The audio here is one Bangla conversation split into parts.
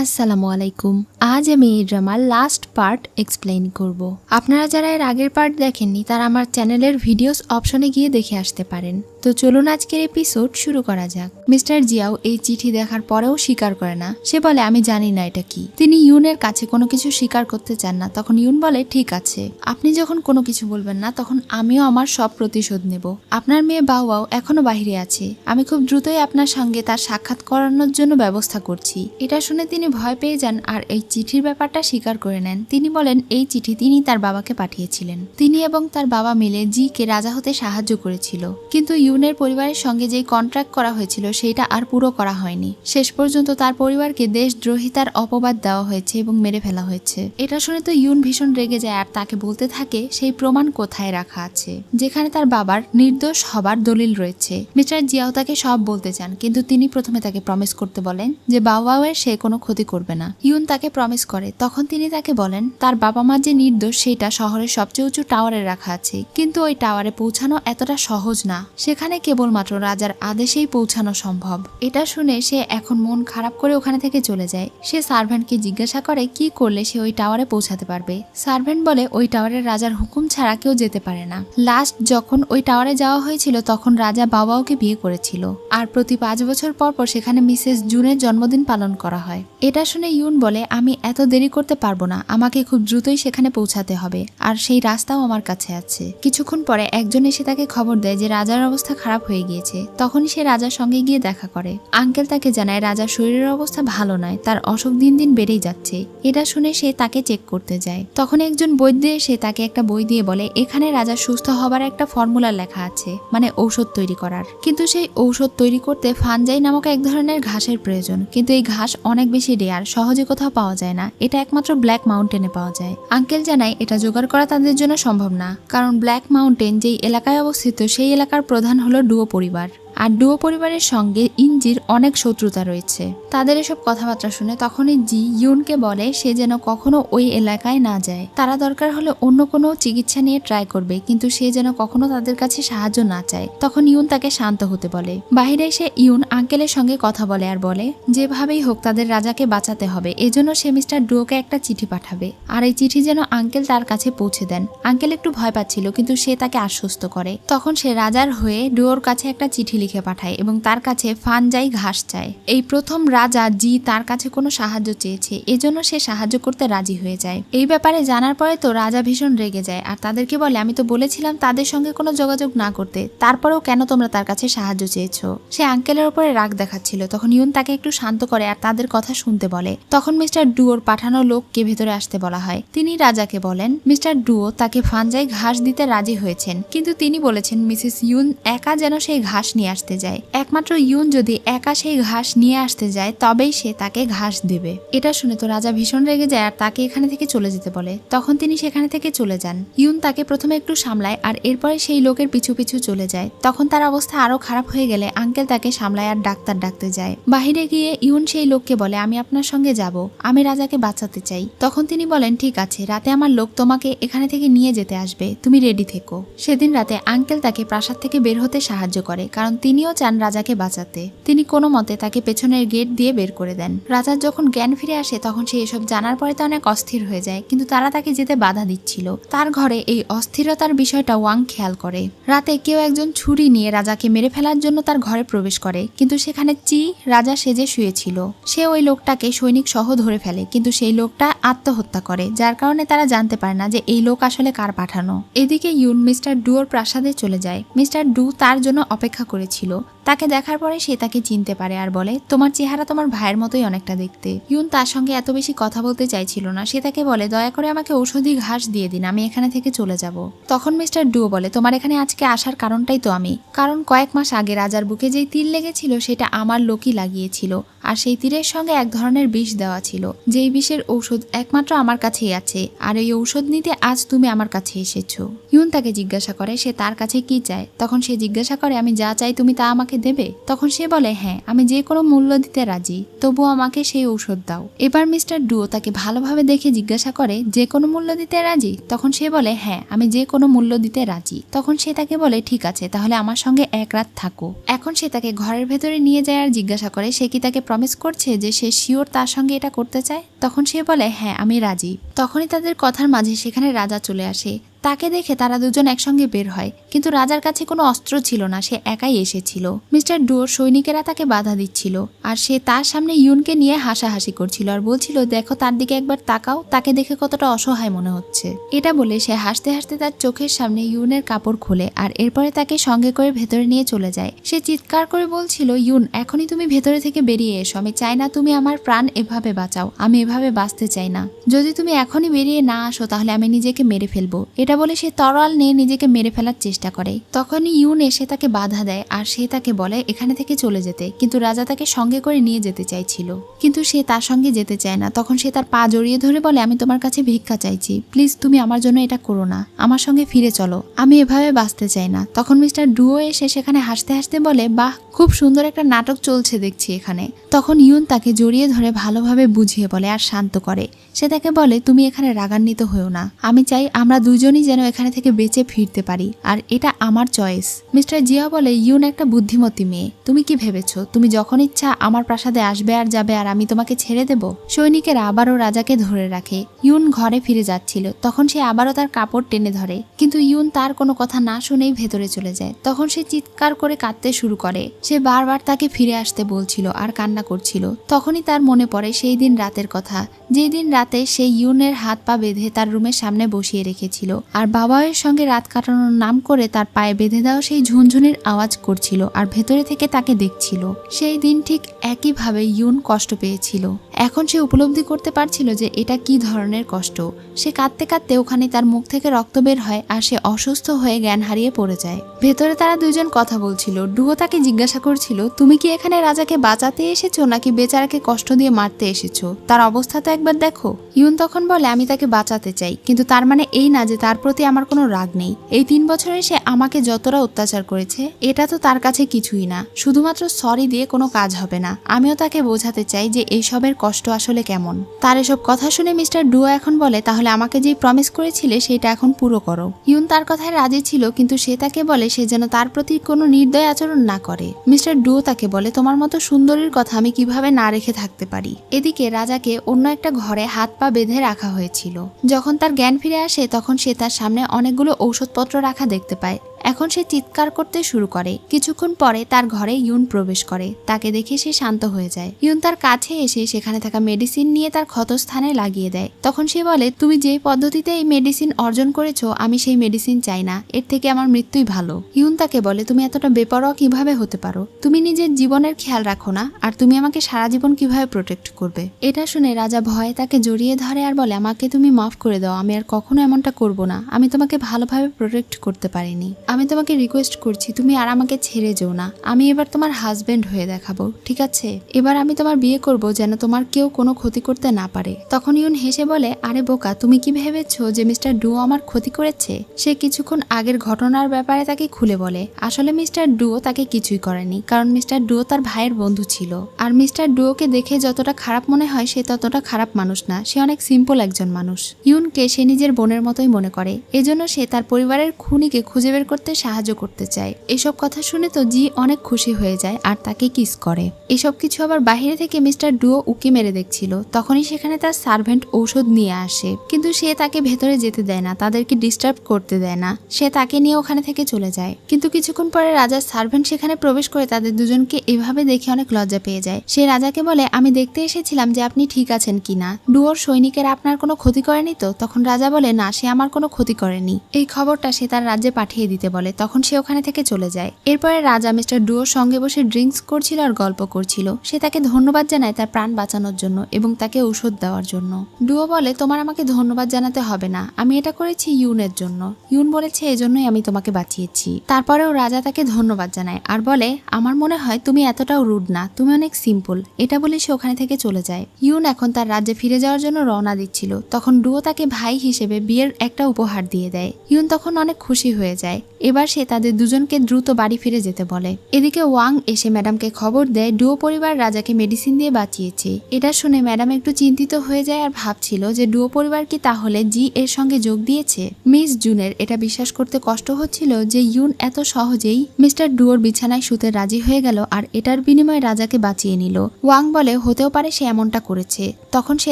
আসসালামু আলাইকুম। আজ আমি এই ড্রামার লাস্ট পার্ট এক্সপ্লেইন করব। আপনারা যারা এর আগের পার্ট দেখেননি তারা আমার চ্যানেলের ভিডিওস অপশনে গিয়ে দেখে আসতে পারেন। তো চলুন আজকের এপিসোড শুরু করা যাক। মিস্টার জিয়াও এই চিঠি দেখার পরেও স্বীকার করে না। সে বলে আমি জানি না এটা কি। তিনি ইউনের কাছে কোনো কিছু স্বীকার করতে চান না। তখন ইউন বলে ঠিক আছে, আপনি যখন কোনো কিছু বলবেন না তখন আমিও আমার সব প্রতিশোধ নেব। আপনার মেয়ে বাউয়াও এখনো বাহিরে আছে। আমি খুব দ্রুতই আপনার সঙ্গে তার সাক্ষাৎ করানোর জন্য ব্যবস্থা করছি। এটা শুনে তিনি ভয় পেয়ে যান আর এই চিঠির ব্যাপারটা স্বীকার করে নেন। তিনি বলেন এই চিঠি তিনি তার বাবাকে পাঠিয়েছিলেন। তিনি এবং তার বাবা মিলে জি কে রাজা হতে সাহায্য করেছিল, কিন্তু ইউনের পরিবারের সঙ্গে যেই কন্ট্রাক্ট করা হয়েছিল সেটা আর পুরো করা হয়নি। শেষ পর্যন্ত তার পরিবারকে দেশদ্রোহিতার অপবাদ দেওয়া হয়েছে এবং মেরে ফেলা হয়েছে। এটা শুনে তো ইউন ভীষণ রেগে যায় আর তাকে বলতে থাকে সেই প্রমাণ কোথায় রাখা আছে যেখানে তার বাবার নির্দোষ হবার দলিল রয়েছে। মিস্টার জিয়াও তাকে সব বলতে চান, কিন্তু তিনি প্রথমে তাকে প্রমিস করতে বলেন যে বাউয়াওয়ের সে কোনো ক্ষতি করবে না। ইউন তাকে প্রমিস করে। তখন তিনি তাকে বলেন তার বাবা মা যে নির্দোষ সেটা শহরের সবচেয়ে উঁচু টাওয়ারে রাখা আছে, কিন্তু ওই টাওয়ারে পৌঁছানো এতটা সহজ না। সেখানে কেবলমাত্র রাজার আদেশেই পৌঁছানো সম্ভব। এটা শুনে সে এখন মন খারাপ করে ওখানে থেকে চলে যায়। সে সার্ভেন্টকে জিজ্ঞাসা করে কি করলে সে ওই টাওয়ারে পৌঁছাতে পারবে। সার্ভেন্ট বলে ওই টাওয়ারে রাজার হুকুম ছাড়া কেউ যেতে পারে না। লাস্ট যখন ওই টাওয়ারে যাওয়া হয়েছিল তখন রাজা বাবাওকে বিয়ে করেছিল, আর প্রতি 5 বছর পর পর সেখানে মিসেস জুনের জন্মদিন পালন করা হয়। এটা শুনে ইউন বলে আমি এত দেরি করতে পারবো না, আমাকে খুব দ্রুতই সেখানে পৌঁছাতে হবে, আর সেই রাস্তাও আমার কাছে আছে। কিছুক্ষণ পরে একজন এসে তাকে খবর দেয় যে রাজার অবস্থা খারাপ হয়ে গিয়েছে। তখনই সে রাজার সঙ্গে গিয়ে দেখা করে। আঙ্কেল তাকে জানায় রাজার শরীরের অবস্থা ভালো নয়, তার অসুখ দিন দিন বেড়েই যাচ্ছে। এটা শুনে সে তাকে চেক করতে যায়। তখন একজন বৈদ্য এসে তাকে একটা বই দিয়ে বলে এখানে রাজার সুস্থ হবার একটা ফর্মুলা লেখা আছে, মানে ঔষধ তৈরি করার। কিন্তু সেই ঔষধ তৈরি করতে ফানজাই নামক এক ধরনের ঘাসের প্রয়োজন, কিন্তু এই ঘাস অনেক বেশি রেয়ার, সহজে কোথাও পাওয়া যায় না। এটা একমাত্র ব্ল্যাক মাউন্টেনে পাওয়া যায়। আঙ্কেল জানায় এটা জোগাড় করা তাদের জন্য সম্ভব না, কারণ ব্ল্যাক মাউন্টেন যেই এলাকায় অবস্থিত সেই এলাকার প্রধান হলো ডুও পরিবার, আর ডুও পরিবারের সঙ্গে ইঞ্জির অনেক শত্রুতা রয়েছে। তাদের এসব কথাবার্তা শুনে তখনই জি ইউনকে বলে সে যেন কখনো ওই এলাকায় না যায়। তারা দরকার হলে অন্য কোনো চিকিৎসা নিয়ে ট্রাই করবে, কিন্তু সে যেন কখনো তাদের কাছে সাহায্য না চায়। তখন ইউন তাকে শান্ত হতে বলে। বাহিরে এসে ইউন আঙ্কেলের সঙ্গে কথা বলে আর বলে যেভাবেই হোক তাদের রাজাকে বাঁচাতে হবে, এজন্য সে মিস্টার ডুওকে একটা চিঠি পাঠাবে, আর এই চিঠি যেন আঙ্কেল তার কাছে পৌঁছে দেন। আঙ্কেল একটু ভয় পাচ্ছিল, কিন্তু সে তাকে আশ্বস্ত করে। তখন সে রাজার হয়ে ডুওর কাছে একটা চিঠি লিখে পাঠায় এবং তার কাছে ফানজাই ঘাস চায়। এই প্রথম রাজা জি তার কাছে কোনো সাহায্য চেয়েছে, এজন্য সে সাহায্য করতে রাজি হয়ে যায়। এই ব্যাপারে জানার পরে তো রাজা ভীষণ রেগে যায় আর তাদেরকে বলে আমি তো বলেছিলাম তাদের সঙ্গে কোনো যোগাযোগ না করতে, তারপরেও কেন তোমরা তার কাছে সাহায্য চেয়েছো। সে আঙ্কেলের উপরে রাগ দেখাচ্ছিল। তখন ইউন তাকে একটু শান্ত করে আর তাদের কথা শুনতে বলে। তখন মিস্টার ডুওর পাঠানো লোককে ভেতরে আসতে বলা হয়। তিনি রাজাকে বলেন মিস্টার ডুও তাকে ফানজাই ঘাস দিতে রাজি হয়েছেন, কিন্তু তিনি বলেছেন মিসেস ইউন একা যেন সেই ঘাস নিয়ে আসতে যায়। একমাত্র ইউন যদি একা সেই ঘাস নিয়ে আসতে যায় তবেই সে তাকে ঘাস দেবে। এটা শুনে তো রাজা ভীষণ রেগে যায় আর তাকে এখানে থেকে চলে যেতে বলে। তখন তিনি সেখানে থেকে চলে যান। ইউন তাকে প্রথমে একটু সামলায় আর এরপরে সেই লোকের পিছু পিছু চলে যায়। তখন তার অবস্থা আরো খারাপ হয়ে গেলে আঙ্কেল তাকে সামলায় আর ডাক্তার ডাকতে যায়। বাহিরে গিয়ে ইউন সেই লোককে বলে আমি আপনার সঙ্গে যাব, আমি রাজাকে বাঁচাতে চাই। তখন তিনি বলেন ঠিক আছে, রাতে আমার লোক তোমাকে এখানে থেকে নিয়ে যেতে আসবে, তুমি রেডি থেকো। সেদিন রাতে আঙ্কেল তাকে প্রাসাদ থেকে বের হতে সাহায্য করে, কারণ তিনিও চান রাজাকে বাঁচাতে। তিনি কোনো মতে তাকে পেছনের গেট দিয়ে বের করে দেন। রাজার যখন জ্ঞান ফিরে আসে তখন সে এসব জানার পরে তো অনেক অস্থির হয়ে যায়, কিন্তু তারা তাকে যেতে বাধা দিচ্ছিল। তার ঘরে এই অস্থিরতার বিষয়টা ওয়াং খেয়াল করে। রাতে কেউ একজন ছুরি নিয়ে রাজাকে মেরে ফেলার জন্য তার ঘরে প্রবেশ করে, কিন্তু সেখানে চি রাজা সেজে শুয়েছিল। সে ওই লোকটাকে সৈনিক সহ ধরে ফেলে, কিন্তু সেই লোকটা আত্মহত্যা করে, যার কারণে তারা জানতে পারে না যে এই লোক আসলে কার পাঠানো। এদিকে ইউন মিস্টার ডুওর প্রাসাদে চলে যায়। মিস্টার ডু তার জন্য অপেক্ষা করেছিল। তাকে দেখার পরে সে তাকে চিনতে পারে আর বলে তোমার চেহারা তোমার ভাইয়ের মতোই অনেকটা দেখতে। ইউন তার সঙ্গে এত বেশি কথা বলতে চাইছিল না। সে তাকে বলে দয়া করে আমাকে ঔষধি ঘাস দিয়ে দিন, আমি এখানে থেকে চলে যাব। তখন মিস্টার ডুও বলে তোমার এখানে আজকে আসার কারণটাই তো আমি, কারণ কয়েক মাস আগে রাজার বুকে যেই তীর লেগেছিল সেটা আমার লোকই লাগিয়েছিল, আর সেই তীরের সঙ্গে এক ধরনের বিষ দেওয়া ছিল, যেই বিষের ঔষধ একমাত্র আমার কাছেই আছে, আর এই ঔষধ নিতে আজ তুমি আমার কাছে এসেছো। ইউন তাকে জিজ্ঞাসা করে সে তার কাছে কি চায়। তখন সে জিজ্ঞাসা করে আমি যা চাই তুমি তা আমাকে আমাকে দেবে? তখন সে বলে হ্যাঁ, আমি যে কোনো মূল্য দিতে রাজি, তবুও আমাকে সেই ঔষধ দাও। এবার মিস্টার ডুও তাকে ভালোভাবে দেখে জিজ্ঞাসা করে যে কোনো মূল্য দিতে রাজি? তখন সে বলে হ্যাঁ, আমি যে কোনো মূল্য দিতে রাজি। তখন সে তাকে বলে ঠিক আছে, তাহলে আমার সঙ্গে এক রাত থাকো। এখন সে তাকে ঘরের ভেতরে নিয়ে যায় আর জিজ্ঞাসা করে সে কি তাকে প্রমিস করছে যে সে শিওর তার সঙ্গে এটা করতে চায়। তখন সে বলে হ্যাঁ, আমি রাজি। তখনই তাদের কথার মাঝে সেখানে রাজা চলে আসে। তাকে দেখে তারা দুজন একসঙ্গে বের হয়, কিন্তু রাজার কাছে কোনো অস্ত্র ছিল না, সে একাই এসেছিল। মিস্টার ডুওর সৈনিকেরা তাকে বাধা দিচ্ছিল আর সে তার সামনে ইউনকে নিয়ে হাসাহাসি করছিল আর বলছিল দেখো তার দিকে একবার তাকাও, তাকে দেখে কতটা অসহায় মনে হচ্ছে। এটা বলে সে হাসতে হাসতে তার চোখের সামনে ইউনের কাপড় খোলে আর এরপরে তাকে সঙ্গে করে ভেতরে নিয়ে চলে যায়। সে চিৎকার করে বলছিল ইউন, এখনই তুমি ভেতরে থেকে বেরিয়ে এসো, আমি চাই না তুমি আমার প্রাণ এভাবে বাঁচাও, আমি এভাবে বাঁচতে চাই না। যদি তুমি এখনই বেরিয়ে না আসো তাহলে আমি নিজেকে মেরে ফেলবো। এটা বলে সে তরোয়াল নিয়ে নিজেকে মেরে ফেলার চেষ্টা করে। তখনই ইউন এসে তাকে বাধা দেয় আর সে তাকে বলে এখানে থেকে চলে যেতে, কিন্তু রাজা তাকে সঙ্গে করে নিয়ে যেতে চাইছিল, কিন্তু সে তার সঙ্গে যেতে চায় না। তখন সে তার পা জড়িয়ে ধরে বলে আমি তোমার কাছে ভিক্ষা চাইছি, প্লিজ তুমি আমার জন্য এটা করো না, আমার সঙ্গে ফিরে চলো, আমি এভাবে বাঁচতে চাই না। তখন মিস্টার ডুও এসে সেখানে হাসতে হাসতে বলে বাহ, খুব সুন্দর একটা নাটক চলছে দেখছি এখানে। তখন ইউন তাকে জড়িয়ে ধরে ভালোভাবে বুঝিয়ে বলে আর শান্ত করে। সে তাকে বলে তুমি এখানে রাগান্বিত হয়েও না, আমি চাই আমরা দুজনই যেন এখানে থেকে বেঁচে ফিরতে পারি আর এটা আমার চয়েস। মিস্টার জিয়া বলে ইউন একটা বুদ্ধিমতী মেয়ে, তুমি কি ভেবেছো তুমি যখন ইচ্ছা আমার প্রাসাদে আসবে আর যাবে আর আমি তোমাকে ছেড়ে দেব? সৈনিকেরা আবারও রাজাকে ধরে রাখে। ইউন ঘরে ফিরে যাচ্ছিল, তখন সে আবারও তার কাপড় টেনে ধরে, কিন্তু ইউন তার কোনো কথা না শুনেই ভেতরে চলে যায়। তখন সে চিৎকার করে কাঁদতে শুরু করে। সে বারবার তাকে ফিরে আসতে বলছিল আর কান্না করছিল। তখনই তার মনে পড়ে সেই দিন রাতের কথা, যেই দিন রাতে সে ইউনের হাত পা বেঁধে তার রুমের সামনে বসিয়ে রেখেছিল আর বাবায়ের সঙ্গে রাত কাটানোর নাম করে তার পায়ে বেঁধে দেওয়া সেই ঝুনঝুনির আওয়াজ করছিল আর ভেতরে থেকে তাকে দেখছিল। সেই দিন ঠিক একইভাবে ইউন কষ্ট পেয়েছিল। এখন সে উপলব্ধি করতে পারছিল যে এটা কি ধরনের কষ্ট। সে কাঁদতে কাঁদতে ওখানে তার মুখ থেকে রক্ত বের হয় আর সে অসুস্থ হয়ে জ্ঞান হারিয়ে পড়ে যায়। ভেতরে তারা দুজন কথা বলছিল। ডুও তাকে জিজ্ঞাসা করছিল তুমি কি এখানে রাজাকে বাঁচাতে এসেছো নাকি বেচারাকে কষ্ট দিয়ে মারতে এসেছো? তার অবস্থা তো একবার দেখো। ইউন তখন বলে আমি তাকে বাঁচাতে চাই, কিন্তু তার মানে এই না যে তার প্রতি আমার কোনো রাগ নেই। এই 3 বছরে সে আমাকে যতটা অত্যাচার করেছে এটা তো তার কাছে কিছুই না। শুধুমাত্র সরি দিয়ে কোনো কাজ হবে না। আমিও তাকে বোঝাতে চাই যে এইসবের কষ্ট আসলে কেমন। তার এসব কথা শুনে মিস্টার ডুও এখন বলে তাহলে আমাকে যেই প্রমিস করেছিলে সেটা এখন পুরো করো। ইউন তার কথায় রাজি ছিল, কিন্তু সে তাকে বলে সে যেন তার প্রতি কোনো নির্দয় আচরণ না করে। মিস্টার ডুও তাকে বলে তোমার মতো সুন্দরীর কথা আমি কিভাবে না রেখে থাকতে পারি। এদিকে রাজাকে অন্য একটা ঘরে হাত পা বেঁধে রাখা হয়েছিল। যখন তার জ্ঞান ফিরে আসে তখন সে তার সামনে অনেকগুলো ঔষধপত্র রাখা দেখতে পায়। এখন সে চিৎকার করতে শুরু করে। কিছুক্ষণ পরে তার ঘরে ইউন প্রবেশ করে। তাকে দেখে সে শান্ত হয়ে যায়। ইউন তার কাছে এসে সেখানে থাকা মেডিসিন নিয়ে তার ক্ষতস্থানে লাগিয়ে দেয়। তখন সে বলে তুমি যে পদ্ধতিতে এই মেডিসিন অর্জন করেছো আমি সেই মেডিসিন চাই না, এর থেকে আমার মৃত্যুই ভালো। ইউন তাকে বলে তুমি এতটা বেপরোয়া কিভাবে হতে পারো? তুমি নিজের জীবনের খেয়াল রাখো না, আর তুমি আমাকে সারা জীবন কিভাবে প্রোটেক্ট করবে? এটা শুনে রাজা ভয়ে তাকে জড়িয়ে ধরে আর বলে আমাকে তুমি মাফ করে দাও, আমি আর কখনো এমনটা করব না। আমি তোমাকে ভালোভাবে প্রোটেক্ট করতে পারিনি। আমি তোমাকে রিকোয়েস্ট করছি তুমি আর আমাকে ছেড়ে যেও না। আমি এবার তোমার হাজবেন্ড হয়ে দেখাবো, ঠিক আছে? এবার আমি তোমার বিয়ে করব যেন তোমার কেউ কোনো ক্ষতি করতে না পারে। তখন ইউন হেসে বলে আরে বোকা, তুমি কি ভেবেছো যে মিস্টার ডুও আমার ক্ষতি করেছে? সে কিছুক্ষণ আগের ঘটনার ব্যাপারে তাকে খুলে বলে। আসলে মিস্টার ডুও তাকে কিছুই করেনি, কারণ মিস্টার ডুও তার ভাইয়ের বন্ধু ছিল। আর মিস্টার ডুওকে দেখে যতটা খারাপ মনে হয় সে ততটা খারাপ মানুষ না, সে অনেক সিম্পল একজন মানুষ। ইউনকে সে নিজের বোনের মতোই মনে করে, এজন্য সে তার পরিবারের খুনিকে খুঁজে বের করতে সাহায্য করতে চায়। এসব কথা শুনে তো জি অনেক খুশি হয়ে যায় আর তাকে কিস করে। এসব কিছু আবার বাহিরে থেকে মিস্টার ডুও উকি মেরে দেখছিল। তখনই সেখানে তার সার্ভেন্ট ঔষধ নিয়ে আসে, কিন্তু সে তাকে ভেতরে যেতে দেয় না, তাদেরকে ডিস্টার্ব করতে দেয় না। সে তাকে নিয়ে ওখানে থেকে চলে যায়। কিন্তু কিছুক্ষণ পরে রাজার সার্ভেন্ট সেখানে প্রবেশ করে তাদের দুজনকে এভাবে দেখে অনেক লজ্জা পেয়ে যায়। সে রাজাকে বলে আমি দেখতে এসেছিলাম যে আপনি ঠিক আছেন কিনা, ডুওর সৈনিকেরা আপনার কোনো ক্ষতি করেনি তো? তখন রাজা বলে না, সে আমার কোনো ক্ষতি করেনি। এই খবরটা সে তার রাজ্যে পাঠিয়ে দিতে বলে। তখন সে ওখানে থেকে চলে যায়। এরপরে রাজা মিস্টার ডুওর সঙ্গে বসে ড্রিঙ্কস করছিল আর গল্প করছিল। সে তাকে ধন্যবাদ জানায় তার প্রাণ বাঁচানোর জন্য এবং তাকে ঔষধ দেওয়ার জন্য। ডুও বলে তোমার আমাকে ধন্যবাদ জানাতে হবে না, আমি এটা করেছি ইউনের জন্য। ইউন বলেছে এজন্যই আমি তোমাকে বাঁচিয়েছি। তারপরেও রাজা তাকে ধন্যবাদ জানায় আর বলে আমার মনে হয় তুমি এতটাও রুড না, তুমি অনেক সিম্পল। এটা বলে সে ওখানে থেকে চলে যায়। ইউন এখন তার রাজ্যে ফিরে যাওয়ার জন্য রওনা দিচ্ছিল। তখন ডুও তাকে ভাই হিসেবে বিয়ের একটা উপহার দিয়ে দেয়। ইউন তখন অনেক খুশি হয়ে যায়। এবার সে তাদের দুজনকে দ্রুত বাড়ি ফিরে যেতে বলে। এদিকে ওয়াং এসে ম্যাডামকে খবর দেয় ডুও পরিবার রাজাকে মেডিসিন দিয়ে বাঁচিয়েছে। এটা শুনে ম্যাডাম একটু চিন্তিত হয়ে যায় আর ভাবছিল যে ডুও পরিবার কি তাহলে জি এর সঙ্গে যোগ দিয়েছে। মিস জুনের এটা বিশ্বাস করতে কষ্ট হচ্ছিল যে ইউন এত সহজেই মিস্টার ডুওর বিছানায় শুতে রাজি হয়ে গেল আর এটার বিনিময়ে রাজাকে বাঁচিয়ে নিল। ওয়াং বলে হতেও পারে সে এমনটা করেছে। তখন সে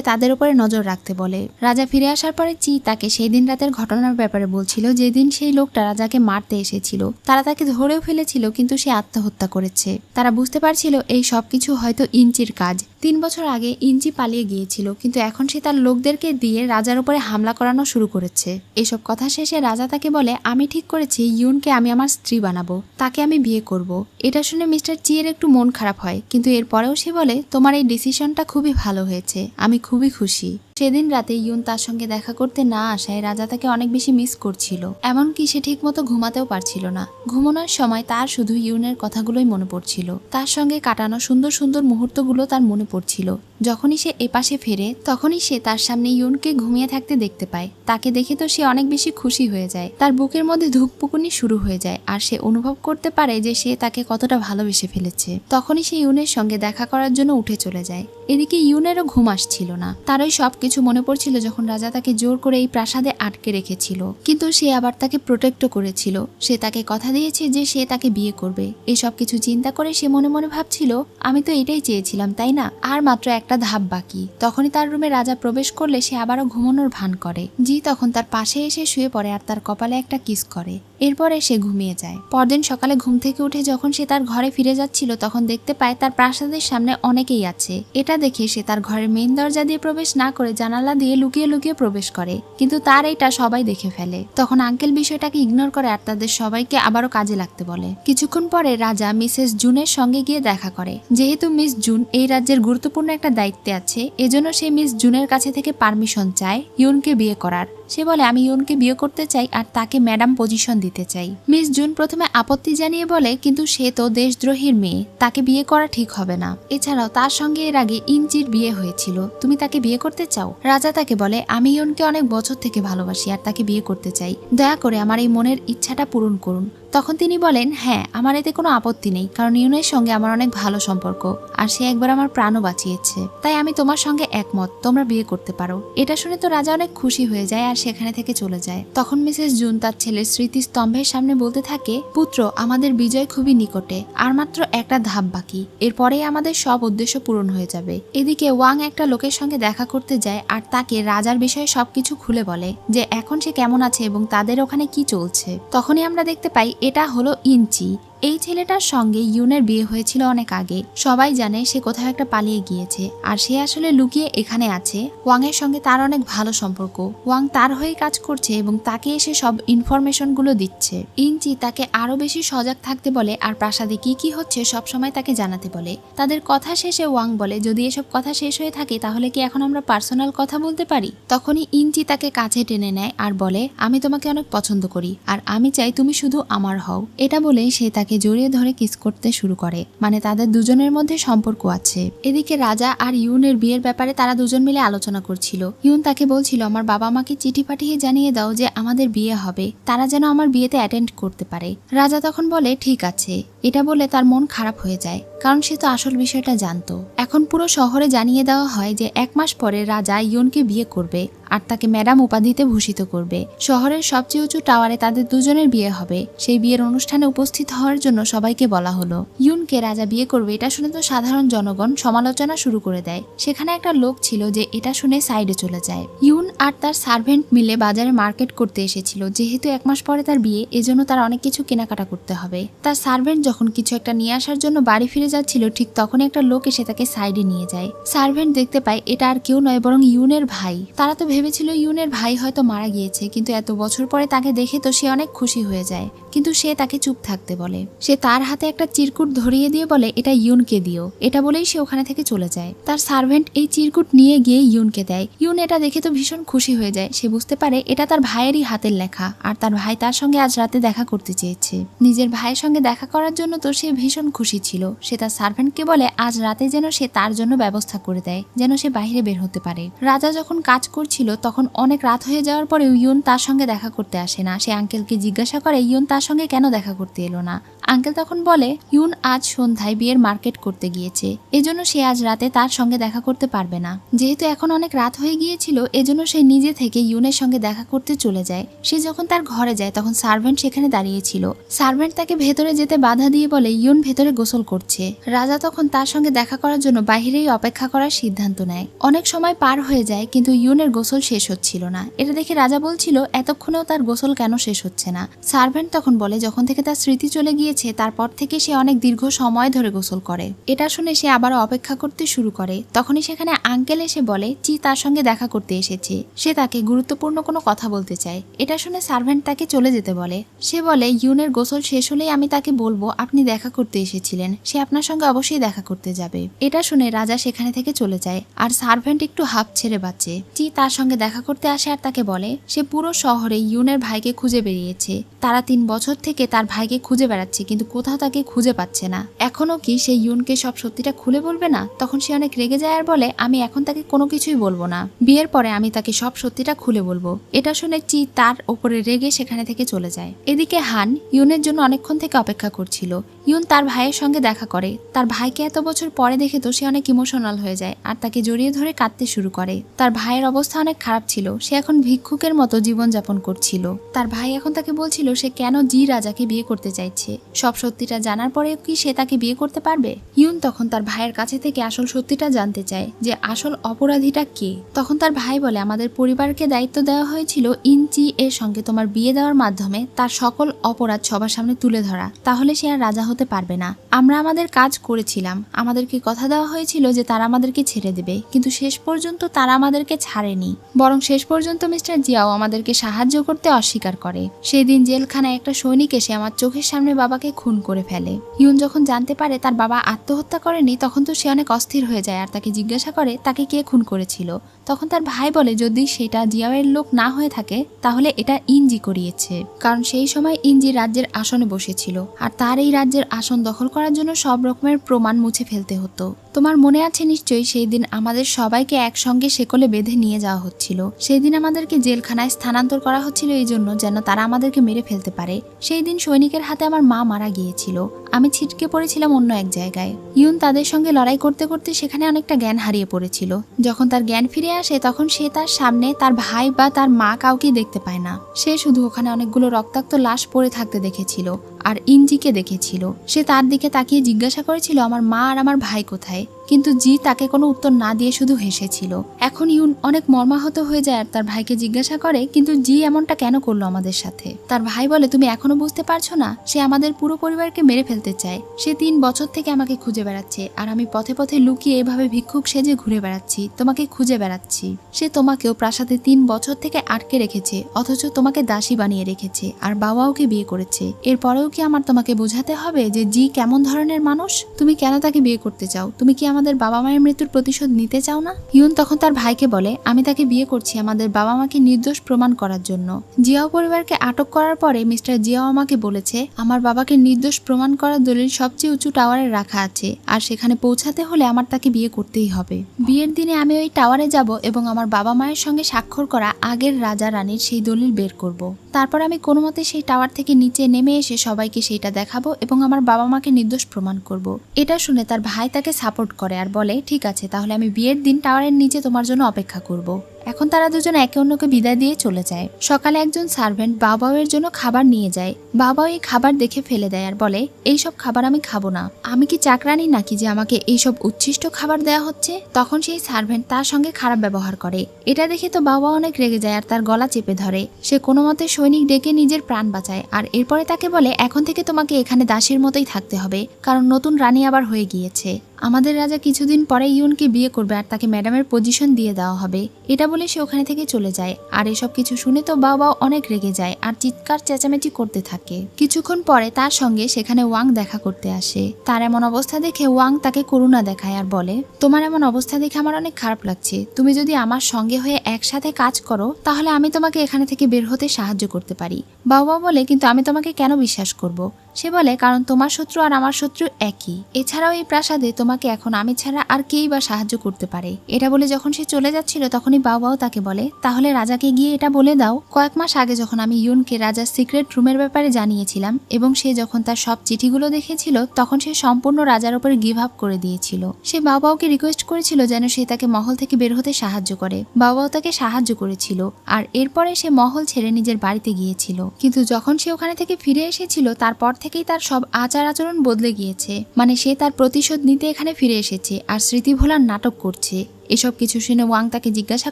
তাদের উপরে নজর রাখতে বলে। রাজা ফিরে আসার পরে চি তাকে সেই দিন রাতের ঘটনার ব্যাপারে বলছিল যেদিন সেই লোকটা রাজাকে মারতে এসেছিল। তারা তাকে ধরেও ফেলেছিল কিন্তু সে আত্মহত্যা করেছে। তারা বুঝতে পারছিল এই সবকিছু হয়তো ইঞ্চির কাজ। 3 বছর আগে ইঞ্চি পালিয়ে গিয়েছিল কিন্তু এখন সে তার লোকদেরকে দিয়ে রাজার উপরে হামলা করানো শুরু করেছে। এসব কথা শেষে রাজা তাকে বলে আমি ঠিক করেছি ইউনকে আমি আমার স্ত্রী বানাবো, তাকে আমি বিয়ে করব। এটা শুনে মিস্টার চি এর একটু মন খারাপ হয় কিন্তু এরপরেও সে বলে তোমার এই ডিসিশনটা খুবই ভালো হয়েছে, আমি খুবই খুশি। সেদিন রাতে ইউন তার সঙ্গে দেখা করতে না আসায় রাজা তাকে অনেক বেশি মিস করছিল। এমনকি সে ঠিক মতো ঘুমাতেও পারছিল না। ঘুমানোর সময় তার শুধু ইউনের কথাগুলোই মনে পড়ছিল। তার সঙ্গে কাটানো সুন্দর সুন্দর মুহূর্তগুলো তার মনে পড়ছিল। যখনই সে এপাশে ফেরে তখনই সে তার সামনে ইউনকে ঘুমিয়ে থাকতে দেখতে পায়। তাকে দেখে তো সে অনেক বেশি খুশি হয়ে যায়। তার বুকের মধ্যে ধুকপুকুনি শুরু হয়ে যায় আর সে অনুভব করতে পারে যে সে তাকে কতটা ভালোবেসে ফেলেছে। তখনই সে ইউনের সঙ্গে দেখা করার জন্য উঠে চলে যায়। এদিকে ইউনেরও ঘুম আসছিল না। তারই সবকিছু মনে পড়ছিল যখন রাজা তাকে জোর করে এই প্রাসাদে আটকে রেখেছিল, কিন্তু সে আবার তাকে প্রোটেক্টও করেছিল। সে তাকে কথা দিয়েছে যে সে তাকে বিয়ে করবে। এই সব কিছু চিন্তা করে সে মনে মনে ভাবছিল আমি তো এটাই চেয়েছিলাম তাই না, আর মাত্র একটা ধাপ বাকি। তখনই তার রুমে রাজা প্রবেশ করলে সে আবারও ঘুমানোর ভান করে। জি তখন তার পাশে এসে শুয়ে পড়ে আর তার কপালে একটা কিস করে। এরপরে সে ঘুমিয়ে যায়। পরদিন সকালে ঘুম থেকে উঠে যখন সে তার ঘরে ফিরে যাচ্ছিল তখন দেখতে পায় তার প্রাসাদের সামনে অনেকেই আছে। এটা দেখে সে তার ঘরের মেইন দরজা দিয়ে প্রবেশ না করে জানালা দিয়ে লুকিয়ে লুকিয়ে প্রবেশ করে, কিন্তু তার এটা সবাই দেখে ফেলে। তখন আঙ্কেল বিষয়টাকে ইগনোর করে আর তাদের সবাইকে আবারও কাজে লাগতে বলে। কিছুক্ষণ পরে রাজা মিসেস জুনের সঙ্গে গিয়ে দেখা করে। যেহেতু মিস জুন এই রাজ্যের গুরুত্বপূর্ণ একটা দায়িত্বে আছে এজন্য সে মিস জুনের কাছে থেকে পারমিশন চায় ইউনকে বিয়ে করার। সে বলে আমি ইউনকে বিয়ে করতে চাই আর তাকে ম্যাডাম পজিশন দিতে চাই। মিস জুন প্রথমে আপত্তি জানিয়ে বলে কিন্তু সে তো দেশদ্রোহীর মেয়ে, তাকে বিয়ে করা ঠিক হবে না। এছাড়াও তার সঙ্গে এর আগে ইঞ্চির বিয়ে হয়েছিল, তুমি তাকে বিয়ে করতে চাও? রাজা তাকে বলে আমি ইউনকে অনেক বছর থেকে ভালোবাসি আর তাকে বিয়ে করতে চাই, দয়া করে আমার এই মনের ইচ্ছাটা পূরণ করুন। তখন তিনি বলেন হ্যাঁ আমার এতে কোনো আপত্তি নেই, কারণ ইউনের সঙ্গে আমার অনেক ভালো সম্পর্ক আর সে একবার আমার প্রাণও বাঁচিয়েছে, তাই আমি তোমার সঙ্গে একমত, তোমরা বিয়ে করতে পারো। এটা শুনে তো রাজা অনেক খুশি হয়ে যায় আর সেখানে থেকে চলে যায়। তখন মিসেস জুন তার ছেলের স্মৃতিস্তম্ভের সামনে বলতে থাকে পুত্র আমাদের বিজয় খুবই নিকটে, আর মাত্র একটা ধাপ বাকি, এরপরেই আমাদের সব উদ্দেশ্য পূরণ হয়ে যাবে। এদিকে ওয়াং একটা লোকের সঙ্গে দেখা করতে যায় আর তাকে রাজার বিষয়ে সবকিছু খুলে বলে যে এখন সে কেমন আছে এবং তাদের ওখানে কি চলছে। তখনই আমরা দেখতে পাই এটা হলো ইঞ্চি। এই ছেলেটার সঙ্গে ইউনের বিয়ে হয়েছিল অনেক আগে। সবাই জানে সে কোথাও একটা পালিয়ে গিয়েছে আর সে আসলে লুকিয়ে এখানে আছে। ওয়াং এর সঙ্গে তার অনেক ভালো সম্পর্ক। ওয়াং তার হয়ে কাজ করছে এবং তাকে এসে সব ইনফরমেশন গুলো দিচ্ছে। ইঞ্চি তাকে আরো বেশি সজাগ থাকতে বলে আর প্রাসাদে কি কি হচ্ছে সব সময় তাকে জানাতে বলে। তাদের কথা শেষে ওয়াং বলে যদি এসব কথা শেষ হয়ে থাকে তাহলে কি এখন আমরা পার্সোনাল কথা বলতে পারি? তখনই ইঞ্চি তাকে কাছে টেনে নেয় আর বলে আমি তোমাকে অনেক পছন্দ করি আর আমি চাই তুমি শুধু আমার হও। এটা বলে সে তাকে জড়িয়ে ধরে কিস করতে শুরু করে, মানে তাদের দুজনের মধ্যে সম্পর্ক আছে। এদিকে রাজা আর ইউনের বিয়ের ব্যাপারে তারা দুজন মিলে আলোচনা করছিল। ইউন তাকে বলছিল আমার বাবা মাকে চিঠি পাঠিয়ে জানিয়ে দাও যে আমাদের বিয়ে হবে, তারা যেন আমার বিয়েতে অ্যাটেন্ড করতে পারে। রাজা তখন বলে ঠিক আছে। এটা বলে তার মন খারাপ হয়ে যায় কারণ সে তো আসল বিষয়টা জানতো। এখন পুরো শহরে জানিয়ে দেওয়া হয় যে 1 মাস পরে রাজা ইউনকে বিয়ে করবে আর তাকে ম্যাডাম উপাধিতে ভূষিত করবে। শহরের সবচেয়ে উঁচু টাওয়ারে তাদের দুজনের বিয়ে হবে। সেই বিয়ের অনুষ্ঠানে উপস্থিত হওয়ার জন্য সবাইকে বলা হলো। ইউনকে রাজা বিয়ে করবে এটা শুনে তো সাধারণ জনগণ সমালোচনা শুরু করে দেয়। সেখানে একটা লোক ছিল যে এটা শুনে সাইডে চলে যায়। ইউন আর তার সার্ভেন্ট মিলে বাজারে মার্কেট করতে এসেছিল। যেহেতু 1 মাস পরে তার বিয়ে এজন্য তার অনেক কিছু কেনাকাটা করতে হবে। তার সার্ভেন্ট যখন কিছু একটা নিয়ে আসার জন্য বাড়ি ফিরে যাচ্ছিল ঠিক তখনই একটা লোক এসে তাকে সাইডে নিয়ে যায়। সার্ভেন্ট দেখতে পায় এটা আর কেউ নয় বরং ইউনের ভাই। তারা তো ভেবেছিল ইউনের ভাই হয়তো মারা গিয়েছে, কিন্তু এত বছর পরে তাকে দেখে তো সে অনেক খুশি হয়ে যায়, কিন্তু সে তাকে চুপ থাকতে বলে। সে তার হাতে একটা চিরকুট ধরিয়ে দিয়ে বলে এটা ইউনকে দিও। এটা বলেই সে ওখানে থেকে চলে যায়। তার সার্ভেন্ট এই চিরকুট নিয়ে গিয়ে ইউনকে দেয়। ইউন এটা দেখে তো ভীষণ খুশি হয়ে যায়। সে বুঝতে পারে এটা তার ভাইয়েরই হাতের লেখা আর তার ভাই তার সঙ্গে আজ রাতে দেখা করতে চেয়েছে। নিজের ভাইয়ের সঙ্গে দেখা করার জন্য তো সে ভীষণ খুশি ছিল। সে তার সার্ভেন্টকে বলে আজ রাতে যেন সে তার জন্য ব্যবস্থা করে দেয়, যেন সে বাইরে বের হতে পারে। রাজা যখন কাজ করছিল তখন অনেক রাত হয়ে যাওয়ার পরেও ইয়ুন তার সঙ্গে দেখা করতে আসে না। সে আঙ্কেলকে জিজ্ঞাসা করে ইয়ুন তার সঙ্গে কেন দেখা করতে এলো না। আঙ্কেল তখন বলে ইয়ুন আজ সন্ধ্যায় বিয়ের মার্কেট করতে গিয়েছে, এজন্য সে আজ রাতে তার সঙ্গে দেখা করতে পারবে না। যেহেতু এখন অনেক রাত হয়ে গিয়েছিল এজন্য সে নিজে থেকে ইয়ুনের সঙ্গে দেখা করতে চলে যায়। সে যখন তার ঘরে যায় তখন সার্ভেন্ট সেখানে দাঁড়িয়েছিল। সার্ভেন্ট তাকে ভেতরে যেতে বাধা দিয়ে বলে ইয়ুন ভেতরে গোসল করছে। রাজা তখন তার সঙ্গে দেখা করার জন্য বাইরেই অপেক্ষা করার সিদ্ধান্ত নেয়। অনেক সময় পার হয়ে যায় কিন্তু ইয়ুনের গোসল শেষ হচ্ছিল না। এটা দেখে রাজা বলছিল এতক্ষণেও তার গোসল কেন শেষ হচ্ছে না। সার্ভেন্ট তখন বলে যখন থেকে তার স্মৃতি চলে গিয়েছে তারপর থেকে সে অনেক দীর্ঘ সময় ধরে গোসল করে। এটা শুনে সে আবার অপেক্ষা করতে শুরু করে। তখনই সেখানে আঙ্কেল এসে বলে চি তার সঙ্গে দেখা করতে এসেছে, সে তাকে গুরুত্বপূর্ণ কোনো কথা বলতে চায়। এটা শুনে সার্ভেন্ট তাকে চলে যেতে বলে। সে বলে ইয়ুনের গোসল শেষ হলেই আমি তাকে বলবো আপনি দেখা করতে এসেছিলেন, সে আপনার সঙ্গে অবশ্যই দেখা করতে যাবে। এটা শুনে রাজা সেখানে থেকে চলে যায় আর সার্ভেন্ট একটু হাঁপ ছেড়ে বাঁচে। চি তার সঙ্গে দেখা করতে আসে আর তাকে বলে সে পুরো শহরে ইয়ুনের ভাইকে খুঁজে বেরিয়েছে। তারা 3 বছর থেকে তার ভাইকে খুঁজে বেড়াচ্ছে কিন্তু কোথাও তাকে খুঁজে পাচ্ছে না। এখনো কি সে ইয়ুনকে সব সত্যিটা খুলে বলবে না? তখন সে অনেক রেগে যায় আর বলে আমি এখন তাকে কোনো কিছুই বলবো না, বিয়ের পরে আমি তাকে সব সত্যিটা খুলে বলবো। এটা শুনে চি তার ওপরে রেগে সেখানে থেকে চলে যায়। এদিকে হান ইয়ুনের জন্য অনেকক্ষণ থেকে অপেক্ষা করছিল। ইয়ুন তার ভাইয়ের সঙ্গে দেখা করে। তার ভাইকে এত বছর পরে দেখে তো সে অনেক ইমোশনাল হয়ে যায় আর তাকে জড়িয়ে ধরে কাঁদতে শুরু করে। তার ভাইয়ের অবস্থা অনেক খারাপ ছিল, সে এখন ভিক্ষুকের মতো জীবনযাপন করছিল। তার ভাই এখন তাকে বলছিল সে কেন জি রাজাকে বিয়ে করতে চাইছে। সব সত্যিটা জানার পরেও কি সে তাকে বিয়ে করতে পারবে? ইয়ুন তখন তার ভাইয়ের কাছে থেকে আসল সত্যিটা জানতে চায় যে আসল অপরাধীটা কে। তখন তার ভাই বলে আমাদের পরিবারকে দায়িত্ব দেওয়া হয়েছিল ইনচি এর সঙ্গে তোমার বিয়ে দেওয়ার মাধ্যমে তার সকল অপরাধ সবার সামনে তুলে ধরা, তাহলে সে আর রাজা হতে পারবে না। আমরা আমাদের কাজ করেছিলাম, আমাদেরকে কথা দেওয়া হয়েছিল যে তারা আমাদেরকে ছেড়ে দেবে, কিন্তু শেষ পর্যন্ত তারা আমাদেরকে ছাড়েনি, বরং শেষ পর্যন্ত মিস্টার জিয়াও আমাদেরকে সাহায্য করতে অস্বীকার করে। সেই দিন জেলখানায় একটা সৈনিক এসে আমার চোখের সামনে বাবাকে খুন করে ফেলে। ইয়ুন যখন জানতে পারে তার বাবা আত্মহত্যা করেনি তখন তো সে অনেক অস্থির হয়ে যায় আর তাকে জিজ্ঞাসা করে তাকে কে খুন করেছিল। তখন তার ভাই বলে যদি সেটা জিয়াওয়ের লোক না হয়ে থাকে তাহলে এটা ইনজি করিয়েছে, কারণ সেই সময় ইনজি রাজ্যের আসনে বসেছিল আর তার এই রাজ্যের আসন দখল করার জন্য সব রকমের প্রমাণ মুছে ফেলতে হতো। তোমার মনে আছে নিশ্চয়ই সেই দিন আমাদের সবাইকে একসঙ্গে শেকলে বেঁধে নিয়ে যাওয়া হচ্ছিল। সেই দিন আমাদেরকে জেলখানায় স্থানান্তর করা হচ্ছিল এই জন্য যেন তারা আমাদেরকে মেরে ফেলতে পারে। সেই দিন সৈনিকের হাতে আমার মা মারা গিয়েছিল, আমি ছিটকে পড়েছিলাম অন্য এক জায়গায়। ইয়ুন তাদের সঙ্গে লড়াই করতে করতে সেখানে অনেকটা জ্ঞান হারিয়ে পড়েছিল। যখন তার জ্ঞান ফিরে আসে তখন সে তার সামনে তার ভাই বা তার মা কাউকে দেখতে পায় না। সে শুধু ওখানে অনেকগুলো রক্তাক্ত লাশ পড়ে থাকতে দেখেছিল আর ইনজিকে দেখেছিল। সে তার দিকে তাকিয়ে জিজ্ঞাসা করেছিল আমার মা আর আমার ভাই কোথায়, কিন্তু জি তাকে কোনো উত্তর না দিয়ে শুধু হেসেছিল। এখন ইয়ুন অনেক মর্মাহত হয়ে যায় আর তার ভাইকে জিজ্ঞাসা করে কিন্তু জি এমনটা কেন করলো আমাদের সাথে। তার ভাই বলে তুমি এখনো বুঝতে পারছো না, সে আমাদের পুরো পরিবারকে মেরে ফেলতে চায়। সে 3 বছর থেকে আমাকে খুঁজে বেড়াচ্ছে আর আমি পথে পথে লুকিয়ে এভাবে ভিক্ষুক সেজে ঘুরে বেড়াচ্ছি, তোমাকে খুঁজে বেড়াচ্ছি। সে তোমাকেও প্রাসাদে 3 বছর থেকে আটকে রেখেছে, অথচ তোমাকে দাসী বানিয়ে রেখেছে আর বাবাওকে বিয়ে করেছে। এরপরেও কি আমার তোমাকে বোঝাতে হবে যে জি কেমন ধরনের মানুষ? তুমি কেন তাকে বিয়ে করতে চাও? তুমি কি আমাদের বাবা মায়ের মৃত্যুর প্রতিশোধ নিতে চাও না? ইয়ুন তখন তার ভাইকে বলে আমি তাকে বিয়ে করছি আমাদের বাবা মাকে নির্দোষ প্রমাণ করার জন্য। জিয়াও পরিবারকে আটক করার পরে মিস্টার জিয়াও আমাকে বলেছে আমার বাবাকে নির্দোষ প্রমাণ করার দলিল সবচেয়ে উঁচু টাওয়ারে রাখা আছে আর সেখানে পৌঁছাতে হলে আমার তাকে বিয়ে করতেই হবে। বিয়ের দিনে আমি ওই টাওয়ারে যাব এবং আমার বাবা মায়ের সঙ্গে স্বাক্ষর করা আগের রাজা রানীর সেই দলিল বের করব। তারপর আমি কোনো মতে সেই টাওয়ার থেকে নিচে নেমে এসে সবাইকে সেইটা দেখাবো এবং আমার বাবা মাকে নির্দোষ প্রমাণ করব। এটা শুনে তার ভাই তাকে সাপোর্ট করে আর বলে ঠিক আছে তাহলে আমি বিয়ের দিন টাওয়ারের নিচে তোমার জন্য অপেক্ষা করব। এখন তারা দুজন একে অন্যকে বিদায় দিয়ে চলে যায়। সকালে একজন সার্ভেন্ট বাবাওয়ের জন্য খাবার নিয়ে যায়। বাবাও এই খাবার দেখে ফেলে দেয় আর বলে এইসব খাবার আমি খাবো না, আমি কি চাকরানি নাকি যে আমাকে এইসব উচ্ছিষ্ট খাবার দেওয়া হচ্ছে? তখন সেই সার্ভেন্ট তার সঙ্গে খারাপ ব্যবহার করে। এটা দেখে তো বাবা অনেক রেগে যায় আর তার গলা চেপে ধরে। সে কোনো মতে সৈনিক ডেকে নিজের প্রাণ বাঁচায় আর এরপরে তাকে বলে এখন থেকে তোমাকে এখানে দাসীর মতোই থাকতে হবে, কারণ নতুন রানী আবার হয়ে গিয়েছে। আমাদের রাজা কিছুদিন পরে ইয়ুনকে বিয়ে করবে আর তাকে ম্যাডামের পজিশন দিয়ে দেওয়া হবে। এটা বলে বলে সে ওখানে থেকে চলে যায়। আর এসব কিছু শুনে তো বাবা অনেক রেগে যায় আর চিৎকার চেঁচামেচি করতে থাকে। কিছুক্ষণ পরে তার সঙ্গে সেখানে ওয়াং দেখা করতে আসে। তার এমন অবস্থা দেখে ওয়াং তাকে করুণা দেখায় আর বলে, তোমার এমন অবস্থা দেখে আমার অনেক খারাপ লাগছে। তুমি যদি আমার সঙ্গে হয়ে একসাথে কাজ করো তাহলে আমি তোমাকে এখানে থেকে বের হতে সাহায্য করতে পারি। বাবা বলে, কিন্তু আমি তোমাকে কেন বিশ্বাস করব? সে বলে, কারণ তোমার শত্রু আর আমার শত্রু একই। এছাড়াও এই প্রাসাদে তোমাকে এখন আমি ছাড়া আর কেই বা সাহায্য করতে পারে। এটা বলে যখন সে চলে যাচ্ছিল তখনই বাবাও তাকে বলে, তাহলে রাজাকে গিয়ে এটা বলে দাও, কয়েক মাস আগে যখন আমি ইউনকে রাজার সিক্রেট রুমের ব্যাপারে জানিয়েছিলাম এবং সে যখন তার সব চিঠিগুলো দেখেছিল তখন সে সম্পূর্ণ রাজার উপর গিভ আপ করে দিয়েছিল। সে বাবাওকে রিকোয়েস্ট করেছিল যেন সে তাকে মহল থেকে বের হতে সাহায্য করে। বাবাও তাকে সাহায্য করেছিল আর এরপরে সে মহল ছেড়ে নিজের বাড়িতে গিয়েছিল। কিন্তু যখন সে ওখানে থেকে ফিরে এসেছিল তারপর থেকেই তার সব আচার আচরণ বদলে গিয়েছে। মানে সে তার প্রতিশোধ নিতে এখানে ফিরে এসেছে আর স্মৃতি ভোলার নাটক করছে। এসব কিছু শুনে ওয়াং তাকে জিজ্ঞাসা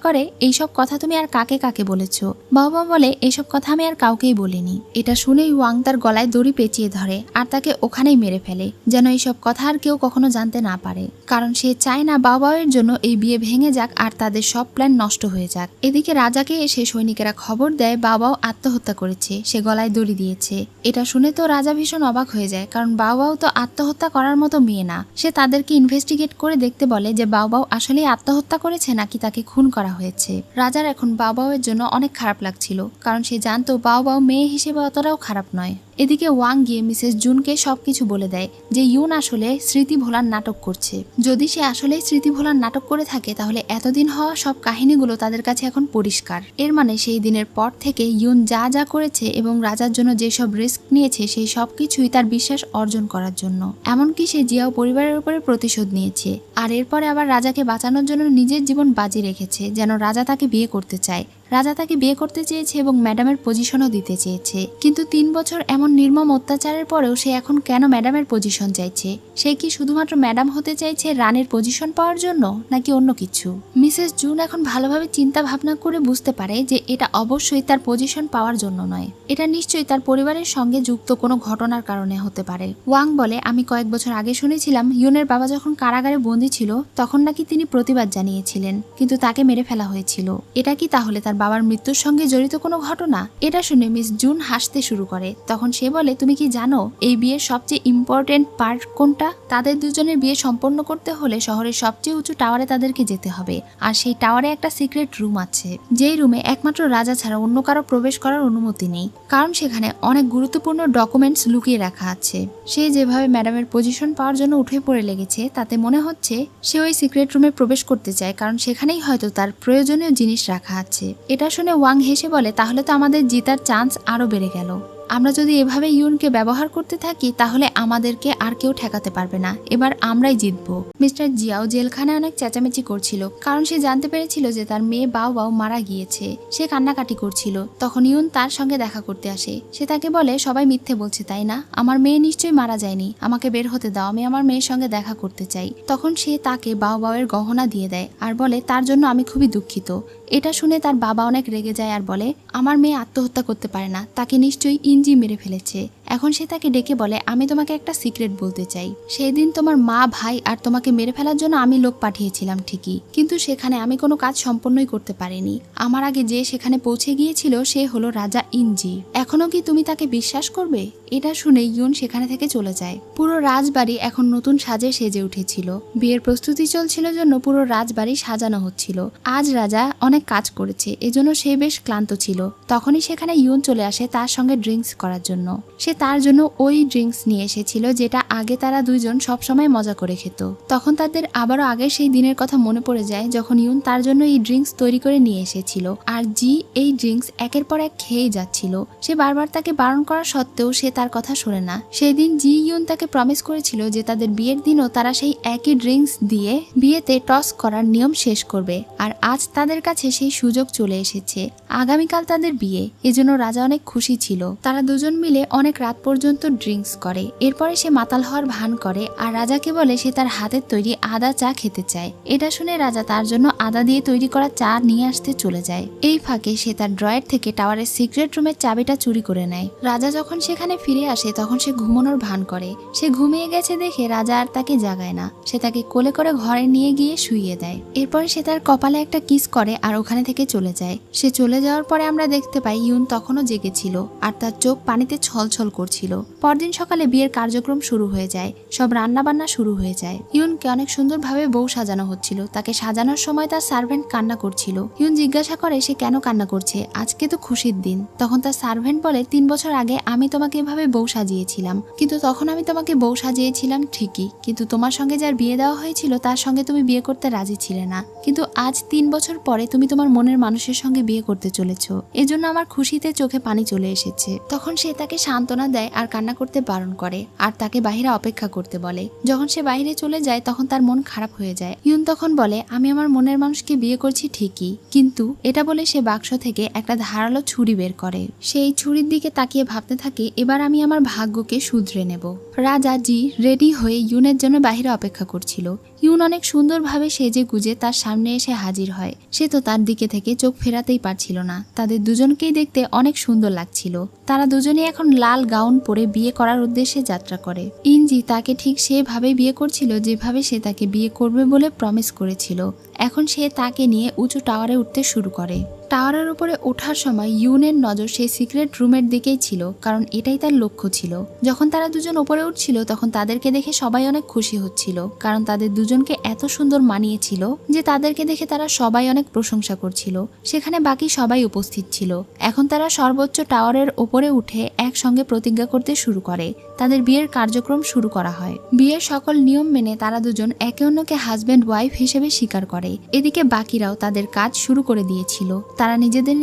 করে, এইসব কথা তুমি আর কাকে কাকে বলেছ? বাবা বলে, এইসব কথা আমি আর কাউকেই বলিনি। এটা শুনেই ওয়াং তার গলায় দড়ি পেঁচিয়ে ধরে আর তাকে ওখানেই মেরে ফেলে, যেন এইসব কথা আর কেউ কখনো জানতে না পারে। কারণ সে চায় না বাবাওয়ের জন্য এই বিয়ে ভেঙে যাক আর তাদের সব প্ল্যান নষ্ট হয়ে যাক। এদিকে রাজাকে এসে সৈনিকেরা খবর দেয় বাবাও আত্মহত্যা করেছে, সে গলায় দড়ি দিয়েছে। এটা শুনে তো রাজা ভীষণ অবাক হয়ে যায়, কারণ বাবাও তো আত্মহত্যা করার মতো মেয়ে না। সে তাদেরকে ইনভেস্টিগেট করে দেখতে বলে যে বাবাও আসলে আত্মহত্যা করেছে নাকি তাকে খুন করা হয়েছে। রাজার এখন বাবাওয়ের জন্য অনেক খারাপ লাগছিল, কারণ সে জানতো বাবাও মেয়ে হিসেবে অতটাও খারাপ নয়। এদিকে ওয়াং গিয়ে মিসেস জুনকে সবকিছু বলে দেয় যে ইউন আসলে স্মৃতি ভোলার নাটক করছে। যদি সে আসলে স্মৃতি ভোলার নাটক করে থাকে তাহলে এতদিন হওয়া সব কাহিনীগুলো তাদের কাছে এখন পরিষ্কার। এর মানে সেই দিনের পর থেকে ইউন যা যা করেছে এবং রাজার জন্য যেসব রিস্ক নিয়েছে সেই সব কিছুই তার বিশ্বাস অর্জন করার জন্য। এমনকি সে জিয়াও পরিবারের উপরে প্রতিশোধ নিয়েছে আর এরপরে আবার রাজাকে বাঁচানোর জন্য নিজের জীবন বাজি রেখেছে যেন রাজা তাকে বিয়ে করতে চায়। রাজা তাকে বিয়ে করতে চেয়েছে এবং ম্যাডামের পজিশনও দিতে চেয়েছে, কিন্তু 3 বছর এমন নির্মম অত্যাচারের পরেও সে এখন কেন ম্যাডামের পজিশন চাইছে? সে কি শুধুমাত্র ম্যাডাম হতে চাইছে রানীর পজিশন পাওয়ার জন্য, নাকি অন্য কিছু? মিসেস জুন এখন ভালোভাবে চিন্তা ভাবনা করে বুঝতে পারে যে এটা অবশ্যই তার পজিশন পাওয়ার জন্য নয়, এটা নিশ্চয়ই তার পরিবারের সঙ্গে যুক্ত কোনো ঘটনার কারণে হতে পারে। ওয়াং বলে, আমি কয়েক বছর আগে শুনেছিলাম ইউনের বাবা যখন কারাগারে বন্দী ছিল তখন নাকি তিনি প্রতিবাদ জানিয়েছিলেন, কিন্তু তাকে মেরে ফেলা হয়েছিল। এটা কি তাহলে তার বাবার মৃত্যুর সঙ্গে জড়িত কোনো ঘটনা? এটা শুনে মিস জুন হাসতে শুরু করে। তখন সে বলে, তুমি কি জানো এই বিয়ের সবচেয়ে ইম্পর্টেন্ট পার্ট কোনটা? তাদের দুজনের বিয়ে সম্পন্ন করতে হলে শহরের সবচেয়ে উঁচু টাওয়ারে তাদেরকে যেতে হবে, আর সেই টাওয়ারে একটা সিক্রেট রুম আছে, যেই রুমে একমাত্র রাজা ছাড়া অন্য কারো প্রবেশ করার অনুমতি নেই, কারণ সেখানে অনেক গুরুত্বপূর্ণ ডকুমেন্টস লুকিয়ে রাখা আছে। সে যেভাবে ম্যাডামের পজিশন পাওয়ার জন্য উঠে পড়ে লেগেছে তাতে মনে হচ্ছে সে ওই সিক্রেট রুমে প্রবেশ করতে চায়, কারণ সেখানেই হয়তো তার প্রয়োজনীয় জিনিস রাখা আছে। এটা শুনে ওয়াং হেসে বলে, তাহলে তো আমাদের জেতার চান্স আরো বেড়ে গেল। আমরা যদি এভাবে ইউনকে ব্যবহার করতে থাকি তাহলে আমাদেরকে আর কেউ ঠেকাতে পারবে না, এবার আমরাই জিতবো। মিস্টার জিয়াও জেলখানায় অনেক চেঁচামেচি করছিল, কারণ সে জানতে পেরেছিল যে তার মেয়ে বাও মারা গিয়েছে। সে কান্নাকাটি করছিল। তখন ইউন তার সঙ্গে দেখা করতে আসে। সে তাকে বলে, সবাই মিথ্যে বলছে তাই না? আমার মেয়ে নিশ্চয়ই মারা যায়নি, আমাকে বের হতে দাও, আমি আমার মেয়ের সঙ্গে দেখা করতে চাই। তখন সে তাকে বাওয়ের গহনা দিয়ে দেয় আর বলে, তার জন্য আমি খুবই দুঃখিত। এটা শুনে তার বাবা অনেক রেগে যায় আর বলে, আমার মেয়ে আত্মহত্যা করতে পারে না, তাকে নিশ্চয়ই ইঞ্জি মেরে ফেলেছে। এখন সে তাকে ডেকে বলে, আমি তোমাকে একটা সিক্রেট বলতে চাই। সেই দিন তোমার মা, ভাই আর তোমাকে মেরে ফেলার জন্য আমি লোক পাঠিয়েছিলাম ঠিকই, কিন্তু সেখানে আমি কোনো কাজ সম্পন্নই করতে পারিনি। আমার আগে যে সেখানে পৌঁছে গিয়েছিল সে হলো রাজা ইঞ্জি। এখনো কি তুমি তাকে বিশ্বাস করবে? এটা শুনে ইউন সেখানে থেকে চলে যায়। পুরো রাজবাড়ি এখন নতুন সাজে সেজে উঠেছিল। বিয়ের প্রস্তুতি চলছিল জন্য পুরো রাজবাড়ি সাজানো হচ্ছিল। আজ রাজা অনেক কাজ করেছে, এজন্য সে বেশ ক্লান্ত ছিল। তখনই সেখানে ইউন চলে আসে তার সঙ্গে ড্রিঙ্কস করার জন্য। সে তার জন্য ওই ড্রিঙ্কস নিয়ে এসেছিল যেটা আগে তারা দুইজন সবসময় মজা করে খেত। তখন তাদের আবারও আগের সেই দিনের কথা মনে পড়ে যায় যখন ইউন তার জন্য এই ড্রিঙ্কস তৈরি করে নিয়ে এসেছিল, আর জি এই ড্রিঙ্কস একের পর এক খেয়ে যাচ্ছিল। সে বারবার তাকে বারণ করা সত্ত্বেও সে তার কথা শোনে না। সেই দিন জি ইউন তাকে প্রমিস করেছিল যে তাদের বিয়ের দিনও তারা সেই একই ড্রিঙ্কস দিয়ে বিয়েতে টস করার নিয়ম শেষ করবে, আর আজ তাদের কাছে সেই সুযোগ চলে এসেছে। আগামীকাল তাদের বিয়ে, এজন্য রাজা অনেক খুশি ছিল। তারা দুজন মিলে অনেক রাত পর্যন্ত ড্রিঙ্কস করে। এরপরে সে মাতাল হওয়ার ভান করে আর রাজাকে বলে সে তার হাতের তৈরি আদা চা খেতে চায়। এটা শুনে রাজা তার জন্য আদা দিয়ে তৈরি করা চা নিয়ে আসতে চলে যায়। এই ফাঁকে সে তার ড্রয়ার থেকে টাওয়ারের সিক্রেট রুমের চাবিটা চুরি করে নেয়। রাজা যখন সেখানে ফিরে আসে তখন সে ঘুমানোর ভান করে। সে ঘুমিয়ে গেছে দেখে রাজা আর তাকে জাগায় না। সে তাকে কোলে করে ঘরে নিয়ে গিয়ে শুইয়ে দেয়। এরপরে সে তার কপালে একটা কিস করে আর ওখানে থেকে চলে যায়। সে চলে যাওয়ার পরে আমরা দেখতে পাই ইউন তখনও জেগেছিল আর তার চোখ পানিতে ছলছল করছিল। পরদিন সকালে বিয়ের কার্যক্রম শুরু হয়ে যায়। সব রান্না বান্না শুরু হয়ে যায়। ইউনকে অনেক সুন্দরভাবে বউ সাজানো হচ্ছিল। তাকে সাজানোর সময় তার সার্ভেন্ট কান্না করছিল। ইউন জিজ্ঞাসা করে সে কেন কান্না করছে, আজকে তো খুশির দিন। তখন তার সার্ভেন্ট বলে 3 বছর আগে আমি তোমাকে এভাবে বউ সাজিয়েছিলাম, কিন্তু তখন আমি তোমাকে বউ সাজিয়েছিলাম ঠিকই, কিন্তু তোমার সঙ্গে যার বিয়ে দেওয়া হয়েছিল তার সঙ্গে তুমি বিয়ে করতে রাজি ছিলে না। কিন্তু আজ 3 বছর পরে তুমি তোমার মনের মানুষের সঙ্গে বিয়ে করতে চলেছো, এজন্য আমার খুশিতে চোখে পানি চলে এসেছে। তখন সে তাকে সান্ত্বনা দেয় আর কান্না করতে বারণ করে আর তাকে বাইরে অপেক্ষা করতে বলে। যখন সে বাইরে চলে যায় তখন তার মন খারাপ হয়ে যায়। ইউন তখন বলে আমি আমার মনের মানুষকে বিয়ে করছি ঠিকই, কিন্তু এটা বলে সে বাক্স থেকে একটা ধারালো ছুরি বের করে। সেই ছুরির দিকে তাকিয়ে ভাবতে থাকে এবার আমি আমার ভাগ্যকে শুধরে নেব। রাজা জি রেডি হয়ে ইউনের জন্য বাইরে অপেক্ষা করছিল। ইউন অনেক সুন্দরভাবে সেজে গুজে তার সামনে এসে হাজির হয়। সে তো তার দিকে থেকে চোখ ফেরাতেই পারছিল না। তাদের দুজনকেই দেখতে অনেক সুন্দর লাগছিল। তারা দুজনে এখন লাল গাউন পরে বিয়ে করার উদ্দেশ্যে যাত্রা করে। ইনজি তাকে ঠিক সেভাবে বিয়ে করছিল যেভাবে সে তাকে বিয়ে করবে বলে প্রমিস করেছিল। এখন সে তাকে নিয়ে উঁচু টাওয়ারে উঠতে শুরু করে। টাওয়ারের উপরে ওঠার সময় ইউনের নজর সেই সিক্রেট রুমের দিকেই ছিল, কারণ এটাই তার লক্ষ্য ছিল। যখন তারা দুজন উপরে উঠছিল তখন তাদেরকে দেখে সবাই অনেক খুশি হচ্ছিল, কারণ তাদের দুজনকে এত সুন্দর মানিয়েছিল যে তাদেরকে দেখে তারা সবাই অনেক প্রশংসা করছিল। সেখানে বাকি সবাই উপস্থিত ছিল। এখন তারা সর্বোচ্চ টাওয়ারের ওপরে উঠে একসঙ্গে প্রতিজ্ঞা করতে শুরু করে। তাদের বিয়ের কার্যক্রম শুরু করা হয়। বিয়ের সকল নিয়ম মেনে তারা দুজন একে অন্যকে হাজব্যান্ড ওয়াইফ হিসেবে স্বীকার করে। এদিকে বাকিরাও তাদের কাজ শুরু করে দিয়েছিল। তারা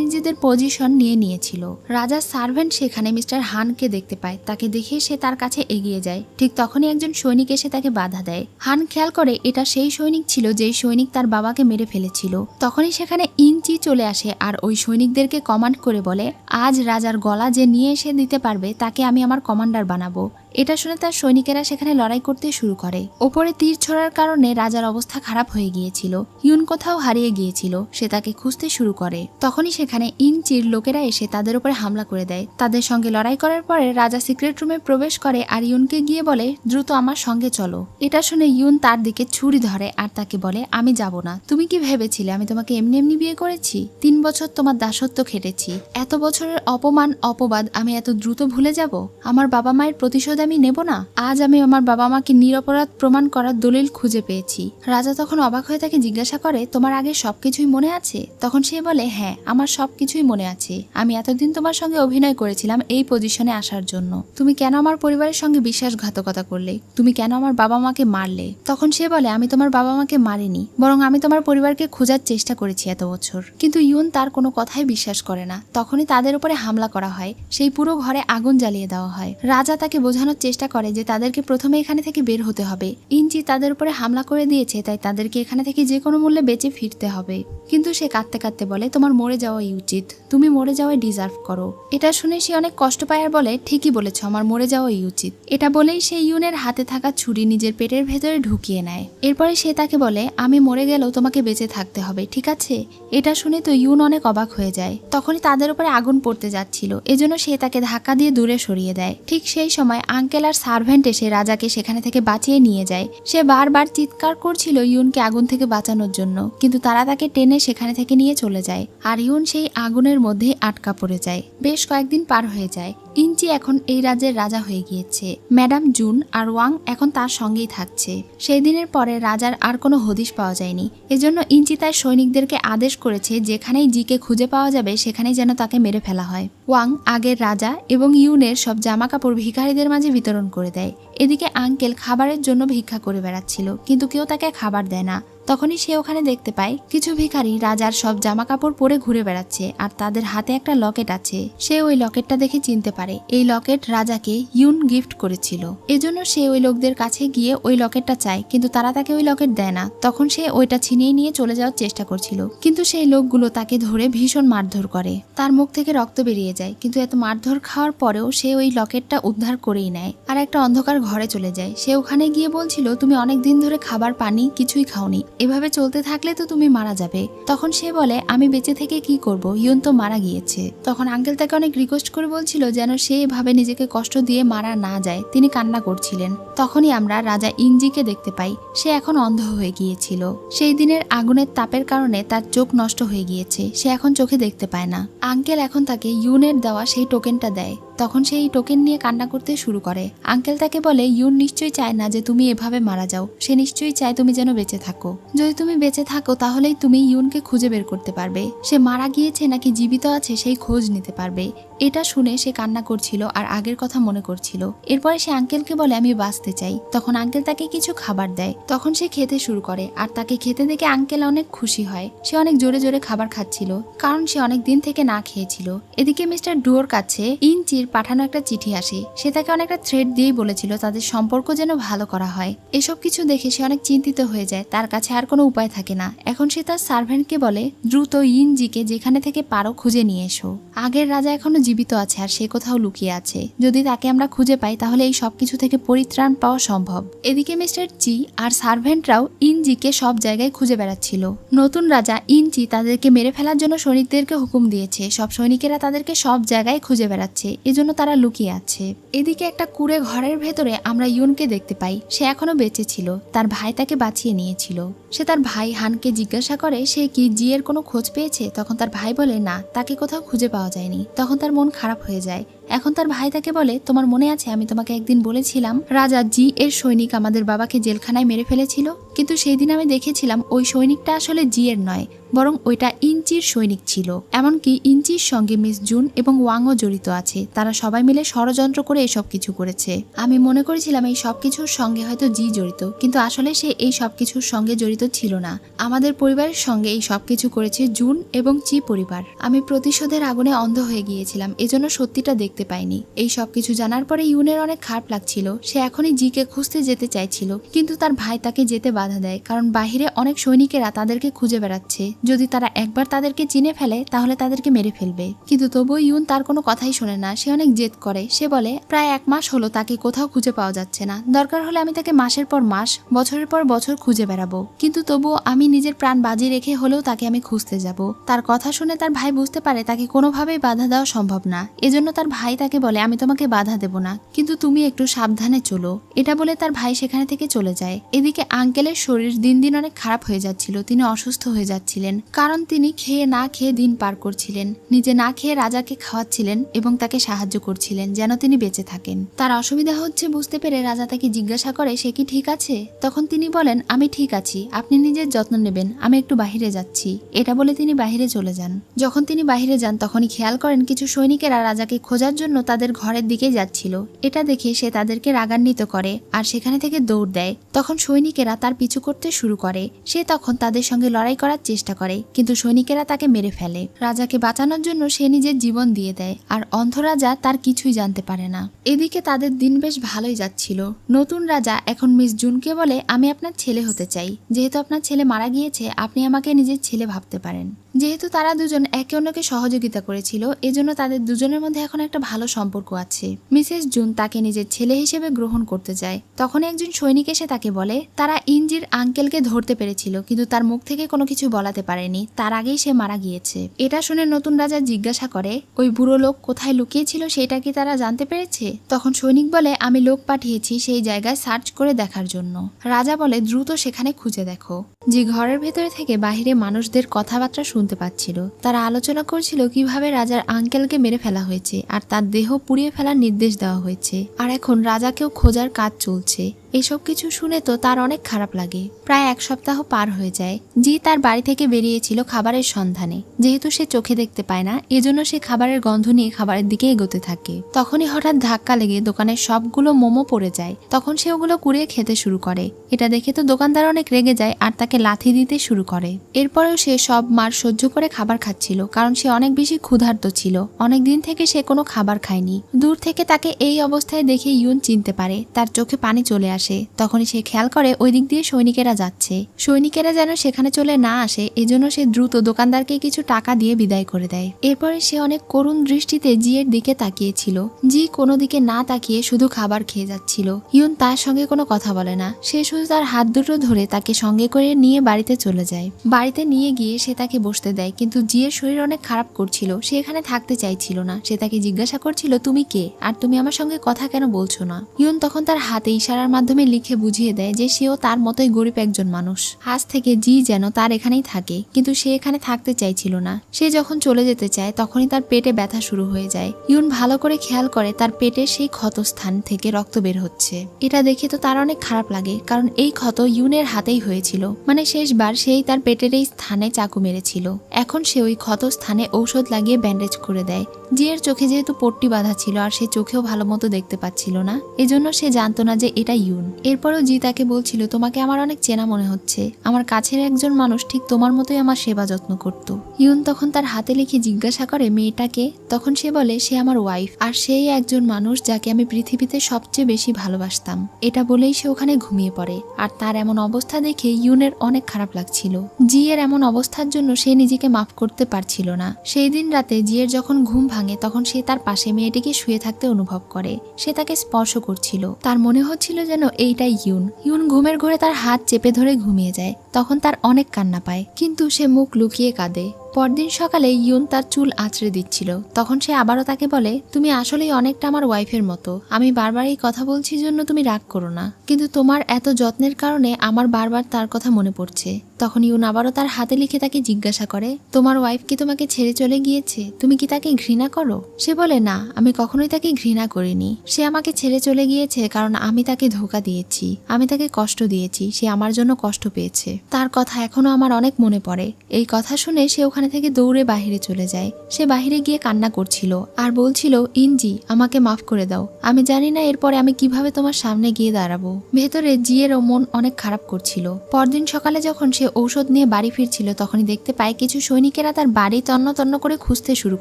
নিজেদের পজিশন নিয়ে নিয়েছিল। রাজার সার্ভেন্ট সেখানে মিস্টার হানকে দেখতে পায়। তাকে দেখে সে তার কাছে এগিয়ে যায়। ঠিক তখনই একজন সৈনিক এসে তাকে বাধা দেয়। হান খেয়াল করে এটা সেই সৈনিক ছিল যেই সৈনিক তার বাবাকে মেরে ফেলেছিল। তখনই সেখানে ইনচি চলে আসে আর ওই সৈনিকদেরকে কমান্ড করে বলে আজ রাজার গলা যে নিয়ে এসে দিতে পারবে তাকে আমি আমার কমান্ডার বানাবো। এটা শুনে তার সৈনিকেরা সেখানে লড়াই করতে শুরু করে। ওপরে তীর ছোড়ার কারণে রাজার অবস্থা খারাপ হয়ে গিয়েছিল। ইউন কোথাও হারিয়ে গিয়েছিল। সে তাকে খুঁজতে শুরু করে। তখনই সেখানে ইনচির লোকেরা এসে তাদের উপরে হামলা করে দেয়। তাদের সঙ্গে লড়াই করার পরে রাজা সিক্রেট রুমে প্রবেশ করে আর ইউনকে গিয়ে বলে দ্রুত আমার সঙ্গে চলো। এটা শুনে ইউন তার দিকে ছুরি ধরে আর তাকে বলে আমি যাব না। তুমি কি ভেবেছিলে আমি তোমাকে এমনি এমনি বিয়ে করেছি? 3 বছর তোমার দাসত্ব খেটেছি। এত বছরের অপমান অপবাদ আমি এত দ্রুত ভুলে যাব? আমার বাবা মায়ের প্রতিশোধ আমি নেব না? আজ আমি আমার বাবা মাকে নিরপরাধ প্রমাণ করার দলিল খুঁজে পেয়েছি। রাজা তখন অবাক হয়ে তাকে জিজ্ঞাসা করে তোমার আগে সবকিছুই মনে আছে? তখন সে বলে হ্যাঁ, আমার সবকিছুই মনে আছে। আমি এতদিন তোমার সঙ্গে অভিনয় করেছিলাম এই পজিশনে আসার জন্য। তুমি কেন আমার পরিবারের সঙ্গে বিশ্বাসঘাতকতা করলে? তুমি কেন আমার বাবা মাকে মারলে? তখন সে বলে আমি তোমার বাবা মাকে মারিনি, বরং আমি তোমার পরিবারকে খোঁজার চেষ্টা করেছি এত বছর। কিন্তু ইউন তার কোনো কথাই বিশ্বাস করে না। তখনই তাদের উপরে হামলা করা হয়। সেই পুরো ঘরে আগুন জ্বালিয়ে দেওয়া হয়। রাজা তাকে বোঝানোর চেষ্টা করে যে তাদেরকে প্রথমে এখানে থেকে বের হতে হবে। ইনচি তাদের উপরে হামলা করে দিয়েছে, তাই তাদেরকে এখানে থেকে যে কোনো মূল্যে বেঁচে ফিরতে হবে। কিন্তু সে কাঁদতে কাঁদতে বলে তোমার মরে যাওয়াই উচিত, তুমি মরে যাওয়াই ডিজার্ভ করো। এটা শুনে সে অনেক কষ্ট পায় আর বলে ঠিকই বলেছ, আমার মরে যাওয়াই উচিত। এটা বলেই সে ইউনের হাতে থাকা ছুরি নিজের পেটের ভেতরে ঢুকিয়ে নেয়। এরপরে সে তাকে বলে আমি মরে গেলেও তোমাকে বেঁচে থাকতে হবে, ঠিক আছে? এটা শুনে তো ইউন অনেক অবাক হয়ে যায়। তখনই তাদের উপরে আগুন পড়তে যাচ্ছিল, এজন্য সে তাকে ধাক্কা দিয়ে দূরে সরিয়ে দেয়। ঠিক সেই সময় আঙ্কেল আর সার্ভেন্ট এসে রাজাকে সেখানে থেকে বাঁচিয়ে নিয়ে যায়। সে বারবার চিৎকার করছিল ইউনকে আগুন থেকে বাঁচানোর জন্য, কিন্তু তারা তাকে টেনে সেখানে থেকে নিয়ে চলে যায় আর ইউন সেই আগুনের মধ্যেই আটকা পড়ে যায়। বেশ কয়েকদিন পার হয়ে যায়। ইনচি এখন এই রাজ্যের রাজা হয়ে গিয়েছে। ম্যাডাম জুন আর ওয়াং এখন তার সঙ্গেই থাকছে। সেই দিনের পরে রাজার আর কোনো হদিশ পাওয়া যায়নি। এজন্য ইনচি তার সৈনিকদেরকে আদেশ করেছে যেখানেই জিকে খুঁজে পাওয়া যাবে সেখানেই যেন তাকে মেরে ফেলা হয়। ওয়াং আগের রাজা এবং ইউনের সব জামা কাপড় ভিখারিদের মাঝে বিতরণ করে দেয়। এদিকে আঙ্কেল খাবারের জন্য ভিক্ষা করে বেড়াচ্ছিল, কিন্তু কেউ তাকে খাবার দেয় না। তখনই সে ওখানে দেখতে পায় কিছু ভিখারি রাজার সব জামা কাপড় পরে ঘুরে বেড়াচ্ছে আর তাদের হাতে একটা লকেট আছে। সে ওই লকেটটা দেখে চিনতে পারে এই লকেট রাজাকে ইউন গিফট করেছিল। এজন্য সে ওই লোকদের কাছে গিয়ে ওই লকেটটা চায়, কিন্তু তারা তাকে ওই লকেট দেয় না। তখন সে ওইটা ছিনিয়ে নিয়ে চলে যাওয়ার চেষ্টা করছিল, কিন্তু সেই লোকগুলো তাকে ধরে ভীষণ মারধর করে। তার মুখ থেকে রক্ত বেরিয়ে যায়, কিন্তু এত মারধর খাওয়ার পরেও সে ওই লকেটটা উদ্ধার করেই নেয় আর একটা অন্ধকার ঘরে চলে যায়। সে ওখানে গিয়ে বলছিল, তুমি অনেক দিন ধরে খাবার পানি কিছুই খাওনি, এভাবে চলতে থাকলে তো তুমি মারা যাবে। তখন সে বলে, আমি বেঁচে থেকে কি করব, ইউন তো মারা গিয়েছে। তখন আঙ্কেল তাকে অনেক রিকোয়েস্ট করে বলছিল যেন সে এভাবে নিজেকে কষ্ট দিয়ে মারা না যায়। তিনি কান্না করছিলেন। তখনই আমরা রাজা ইনজিকে দেখতে পাই। সে এখন অন্ধ হয়ে গিয়েছিল। সেই দিনের আগুনের তাপের কারণে তার চোখ নষ্ট হয়ে গিয়েছে, সে এখন চোখে দেখতে পায় না। আঙ্কেল এখন তাকে ইউনের দেওয়া সেই টোকেনটা দেয়। তখন সে এই টোকেন নিয়ে কান্না করতে শুরু করে। আঙ্কেল তাকে বলে, ইউন নিশ্চয়ই চায় না যে তুমি এভাবে মারা যাও, সে নিশ্চয়ই চায় তুমি যেন বেঁচে থাকো। যদি তুমি বেঁচে থাকো তাহলেই তুমি ইউনকে খুঁজে বের করতে পারবে, সে মারা গিয়েছে নাকি জীবিত আছে সেই খোঁজ নিতে পারবে। এটা শুনে সে কান্না করছিল আর আগের কথা মনে করছিল। এরপরে সে আঙ্কেলকে বলে, আমি বাঁচতে চাই। তখন আঙ্কেল তাকে কিছু খাবার দেয়। তখন সে খেতে শুরু করে আর তাকে খেতে দেখে আঙ্কেল অনেক খুশি হয়। সে অনেক জোরে জোরে খাবার খাচ্ছিল, কারণ সে অনেক দিন থেকে না খেয়েছিল। এদিকে মিস্টার ডুয়োর কাছে ইনচির পাঠানো একটা চিঠি আসে। সে তাকে অনেকটা থ্রেট দিয়েই বলেছিল তাদের সম্পর্ক যেন ভালো করা হয়। এসব কিছু দেখে সে অনেক চিন্তিত হয়ে যায়। তার কাছে আর কোনো উপায় থাকে না। এখন সে তার সার্ভেন্টকে বলে, দ্রুত ইনজিকে যেখানে থেকে পারো খুঁজে নিয়ে এসো। আগের রাজা এখনো জীবিত আছে আর সে কোথাও লুকিয়ে আছে। যদি তাকে আমরা খুঁজে পাই তাহলে এই সবকিছু থেকে পরিত্রাণ পাওয়া সম্ভব। এদিকে মিস্টার চি আর সার্ভেন্টরাও ইনজিকে সব জায়গায় খুঁজে বেড়াচ্ছিল। নতুন রাজা ইনচি তাদেরকে মেরে ফেলার জন্য সৈনিকদেরকে হুকুম দিয়েছে। সব সৈনিকেরা তাদেরকে সব জায়গায় খুঁজে বেড়াচ্ছে, এজন্য তারা লুকিয়ে আছে। এদিকে একটা কুঁড়ে ঘরের ভেতরে আমরা ইউনকে দেখতে পাই। সে এখনো বেঁচে ছিল, তার ভাই তাকে বাঁচিয়ে নিয়েছিল। সে তার ভাই হানকে জিজ্ঞাসা করে সে কি জি এর কোনো খোঁজ পেয়েছে। তখন তার ভাই বলে, না, তাকে কোথাও খুঁজে পাওয়া যায়নি। তখন তার মন খারাপ হয়ে যায়। এখন তার ভাই তাকে বলে, তোমার মনে আছে আমি তোমাকে একদিন বলেছিলাম রাজা জি এর সৈনিক আমাদের বাবাকে জেলখানায় মেরে ফেলেছিল, কিন্তু সেই দিন আমি দেখেছিলাম ওই সৈনিকটা আসলে জি এর নয়, বরং ওইটা ইনচির সৈনিক ছিল। এমনকি ইনচির সঙ্গে মিস জুন এবং ওয়াংও জড়িত আছে। তারা সবাই মিলে ষড়যন্ত্র করে এসব কিছু করেছে। আমি মনে করেছিলাম এই সব কিছুর সঙ্গে হয়তো জি জড়িত, কিন্তু আসলে সে এই সব কিছুর সঙ্গে জড়িত ছিল না। আমাদের পরিবারের সঙ্গে এই সব কিছু করেছে জুন এবং চি পরিবার। আমি প্রতিশোধের আগুনে অন্ধ হয়ে গিয়েছিলাম, এজন্য সত্যিটা দেখতে পাইনি। এই সব কিছু জানার পরে ইউনের অনেক খারাপ লাগছিল। সে এখনই জিকে খুঁজতে যেতে চাইছিল, কিন্তু তার ভাই তাকে যেতে বাধা দেয়, কারণ বাহিরে অনেক সৈনিকেরা তাদেরকে খুঁজে বেড়াচ্ছে। যদি তারা একবার তাদেরকে চিনে ফেলে তাহলে তাদেরকে মেরে ফেলবে। কিন্তু তবুও ইউন তার কোনো কথাই শোনে না। সে অনেক জেদ করে। সে বলে, প্রায় 1 মাস হলো তাকে কোথাও খুঁজে পাওয়া যাচ্ছে না। দরকার হলে আমি তাকে মাসের পর মাস, বছরের পর বছর খুঁজে বেড়াবো, কিন্তু তবুও আমি নিজের প্রাণ বাজি রেখে হলেও তাকে আমি খুঁজতে যাব। তার কথা শুনে তার ভাই বুঝতে পারে তাকে কোনোভাবেই বাধা দেওয়া সম্ভব না। এজন্য তার ভাই তাকে বলে, আমি তোমাকে বাধা দেব না, কিন্তু তুমি একটু সাবধানে চলো। এটা বলে তার ভাই সেখানে থেকে চলে যায়। এদিকে আঙ্কেলের শরীর দিন দিন অনেক খারাপ হয়ে যাচ্ছিল। তিনি অসুস্থ হয়ে যাচ্ছিলেন, কারণ তিনি খেয়ে না খেয়ে দিন পার করছিলেন। নিজে না খেয়ে রাজাকে খাওয়াচ্ছিলেন এবং তাকে সাহায্য করছিলেন যেন তিনি বেঁচে থাকেন। তার অসুবিধা হচ্ছে বুঝতে পেরে রাজা তাকে জিজ্ঞাসা করে, সে কি ঠিক আছে? তখন তিনি বলেন, আমি ঠিক আছি, আপনি নিজের যত্ন নেবেন, আমি একটু বাহিরে যাচ্ছি। এটা বলে তিনি বাহিরে চলে যান। যখন তিনি বাহিরে যান তখনই খেয়াল করেন কিছু সৈনিকেরা রাজাকে খোঁজার জন্য তাদের ঘরের দিকে যাচ্ছিল। এটা দেখে সে তাদেরকে রাগান্বিত করে আর সেখানে থেকে দৌড় দেয়। তখন সৈনিকেরা তার পিছু করতে শুরু করে। সে তখন তাদের সঙ্গে লড়াই করার চেষ্টা করে, কিন্তু সৈনিকেরা তাকে মেরে ফেলে। রাজাকে বাঁচানোর জন্য সে নিজের জীবন দিয়ে দেয়, আর অন্ধ রাজা তার কিছুই জানতে পারে না। এদিকে তাদের দিন বেশ ভালোই যাচ্ছিল। নতুন রাজা এখন মিস জুনকে বলে, আমি আপনার ছেলে হতে চাই। যেহেতু আপনার ছেলে মারা গিয়েছে, আপনি আমাকে নিজের ছেলে ভাবতে পারেন। যেহেতু তারা দুজন একে অন্যকে সহযোগিতা করেছিল, এজন্য তাদের দুজনের মধ্যে এখন একটা ভালো সম্পর্ক আছে। মিসেস জুন তাকে নিজের ছেলে হিসেবে গ্রহণ করতে চায়। তখন একজন সৈনিক এসে তাকে বলে, তারা ইনজির আঙ্কেলকে ধরতে পেরেছিল, কিন্তু তার মুখ থেকে কোনো কিছু বলাতে পারেনি, তার আগেই সে মারা গিয়েছে। এটা শুনে নতুন রাজা জিজ্ঞাসা করে, ওই বুড়ো লোক কোথায় লুকিয়েছিল সেটা কি তারা জানতে পেরেছে? তখন সৈনিক বলে, আমি লোক পাঠিয়েছি সেই জায়গায় সার্চ করে দেখার জন্য। রাজা বলে, দ্রুত সেখানে খুঁজে দেখো। যে ঘরের ভেতরে থেকে বাহিরে মানুষদের কথাবার্তা শুনতে পাচ্ছিল। তারা আলোচনা করছিল কিভাবে রাজার আঙ্কেলকে মেরে ফেলা হয়েছে আর তার দেহ পুড়িয়ে ফেলার নির্দেশ দেওয়া হয়েছে, আর এখন রাজাকেও খোঁজার কাজ চলছে। এসব কিছু শুনে তো তার অনেক খারাপ লাগে। প্রায় 1 সপ্তাহ পার হয়ে যায়। জি তার বাড়ি থেকে বেরিয়েছিল খাবারের সন্ধানে। যেহেতু সে চোখে দেখতে পায় না, এজন্য সে খাবারের গন্ধ নিয়ে খাবারের দিকে এগোতে থাকে। তখনই হঠাৎ ধাক্কা লেগে দোকানের সবগুলো মোমো পড়ে যায়। তখন সে ওগুলো কুড়িয়ে খেতে শুরু করে। এটা দেখে তো দোকানদার অনেক রেগে যায় আর তাকে লাথি দিতে শুরু করে। এরপরেও সে সব মার সহ্য করে খাবার খাচ্ছিল, কারণ সে অনেক বেশি ক্ষুধার্ত ছিল। অনেক দিন থেকে সে কোনো খাবার খায়নি। দূর থেকে তাকে এই অবস্থায় দেখে ইউন চিনতে পারে। তার চোখে পানি চলে আসে। তখনই সে খেয়াল করে ওই দিক দিয়ে সৈনিকেরা যাচ্ছে। সৈনিকেরা যেন সেখানে চলে না আসে, এজন্য সে দ্রুত দোকানদারকে কিছু টাকা দিয়ে বিদায় করে দেয়। এরপরে সে অনেক করুণ দৃষ্টিতে জিয়ের দিকে তাকিয়েছিল। জি কোনো দিকে না তাকিয়ে শুধু খাবার খেয়ে যাচ্ছিল। ইউন তার সঙ্গে কোনো কথা বলে না। সে শুধু তার হাত দুটো ধরে তাকে সঙ্গে করে নিয়ে বাড়িতে চলে যায়। বাড়িতে নিয়ে গিয়ে সে তাকে বসতে দেয়, কিন্তু জিয়ের শরীর অনেক খারাপ করছিল। সে এখানে থাকতে চাইছিল না। সে তাকে জিজ্ঞাসা করছিল, তুমি কে আর তুমি আমার সঙ্গে কথা কেন বলছো না? ইউন তখন তার হাতে ইশারার মাধ্যমে লিখে বুঝিয়ে দেয় যে সেও তার মতোই গরিব একজন মানুষ। আজ থেকে জি যেন তার এখানেই থাকে, কিন্তু সে এখানে থাকতে চাইছিল না। সে যখন চলে যেতে চায় তখনই তার পেটে ব্যথা শুরু হয়ে যায়। ইউন ভালো করে খেয়াল করে তার পেটের সেই ক্ষতস্থান থেকে রক্ত বের হচ্ছে। এটা দেখে তো তার অনেক খারাপ লাগে, কারণ এই ক্ষত ইউনের হাতেই হয়েছিল। মানে শেষবার সেই তার পেটের এই স্থানে চাকু মেরেছিল। এখন সে ওই ক্ষত স্থানে ঔষধ লাগিয়ে ব্যান্ডেজ করে দেয়। জিয়ের চোখে যেহেতু পট্টি বাঁধা ছিল আর সে চোখেও ভালো মতো দেখতে পাচ্ছিল না, এজন্য সে জানতো না যে এটা ইউন। এরপরও জি তাকে বলছিল, তোমাকে আমার অনেক চেনা মনে হচ্ছে। আমার কাছের একজন মানুষ ঠিক তোমার মতোই আমার সেবা যত্ন করত। ইউন তখন তার হাতে লিখে জিজ্ঞাসা করে মেয়েটাকে। তখন সে বলে সে আমার ওয়াইফ, আর সেই একজন মানুষ যাকে আমি পৃথিবীতে সবচেয়ে বেশি ভালোবাসতাম। এটা বলেই সে ওখানে ঘুমিয়ে পড়ে। আর তার এমন অবস্থা দেখে ইউনের অনেক খারাপ লাগছিল। জিয়ের এমন অবস্থার জন্য সে নিজেকে মাফ করতে পারছিল না। সেই দিন রাতে জিয়ের যখন ঘুম ভাঙে তখন সে তার পাশে মেয়েটিকে শুয়ে থাকতে অনুভব করে। সে তাকে স্পর্শ করছিল। তার মনে হচ্ছিল যেন এইটাই ইউন। ইউন ঘুমের ঘোরে তার হাত চেপে ধরে ঘুমিয়ে যায়। তখন তার অনেক কান্না পায়, কিন্তু সে মুখ লুকিয়ে কাঁদে। পরদিন সকালে ইউন তার চুল আঁচড়ে দিচ্ছিল। তখন সে আবারও তাকে বলে, তুমি আসলেই অনেকটা আমার ওয়াইফের মতো। আমি বারবার এই কথা বলছি জন্য তুমি রাগ করো না, কিন্তু তোমার এত যত্নের কারণে আমার বারবার তার কথা মনে পড়ছে। তখন ইউন আবারও তার হাতে লিখে তাকে জিজ্ঞাসা করে, তোমার ওয়াইফ কি তোমাকে ছেড়ে চলে গিয়েছে? তুমি কি তাকে ঘৃণা করো? সে বলে, না, আমি কখনোই তাকে ঘৃণা করিনি। সে আমাকে ছেড়ে চলে গিয়েছে কারণ আমি তাকে ধোঁকা দিয়েছি, আমি তাকে কষ্ট দিয়েছি, সে আমার জন্য কষ্ট পেয়েছে। তার কথা এখনো আমার অনেক মনে পড়ে। এই কথা শুনে সে ওখানে থেকে দৌড়ে বাহিরে চলে যায়। সে বাহিরে গিয়ে কান্না করছিল আর বলছিল, ইনজি আমাকে মাফ করে দাও। আমি জানি না এরপরে আমি কিভাবে তোমার সামনে গিয়ে দাঁড়াবো। ভেতরে জিয়েরও মন অনেক খারাপ করছিল। পরদিন সকালে যখন সে ঔষধ নিয়ে বাড়ি ফিরছিল তখনই দেখতে পায় কিছু সৈনিকেরা তার বাড়ি তন্ন তন্ন করে খুঁজতে শুরু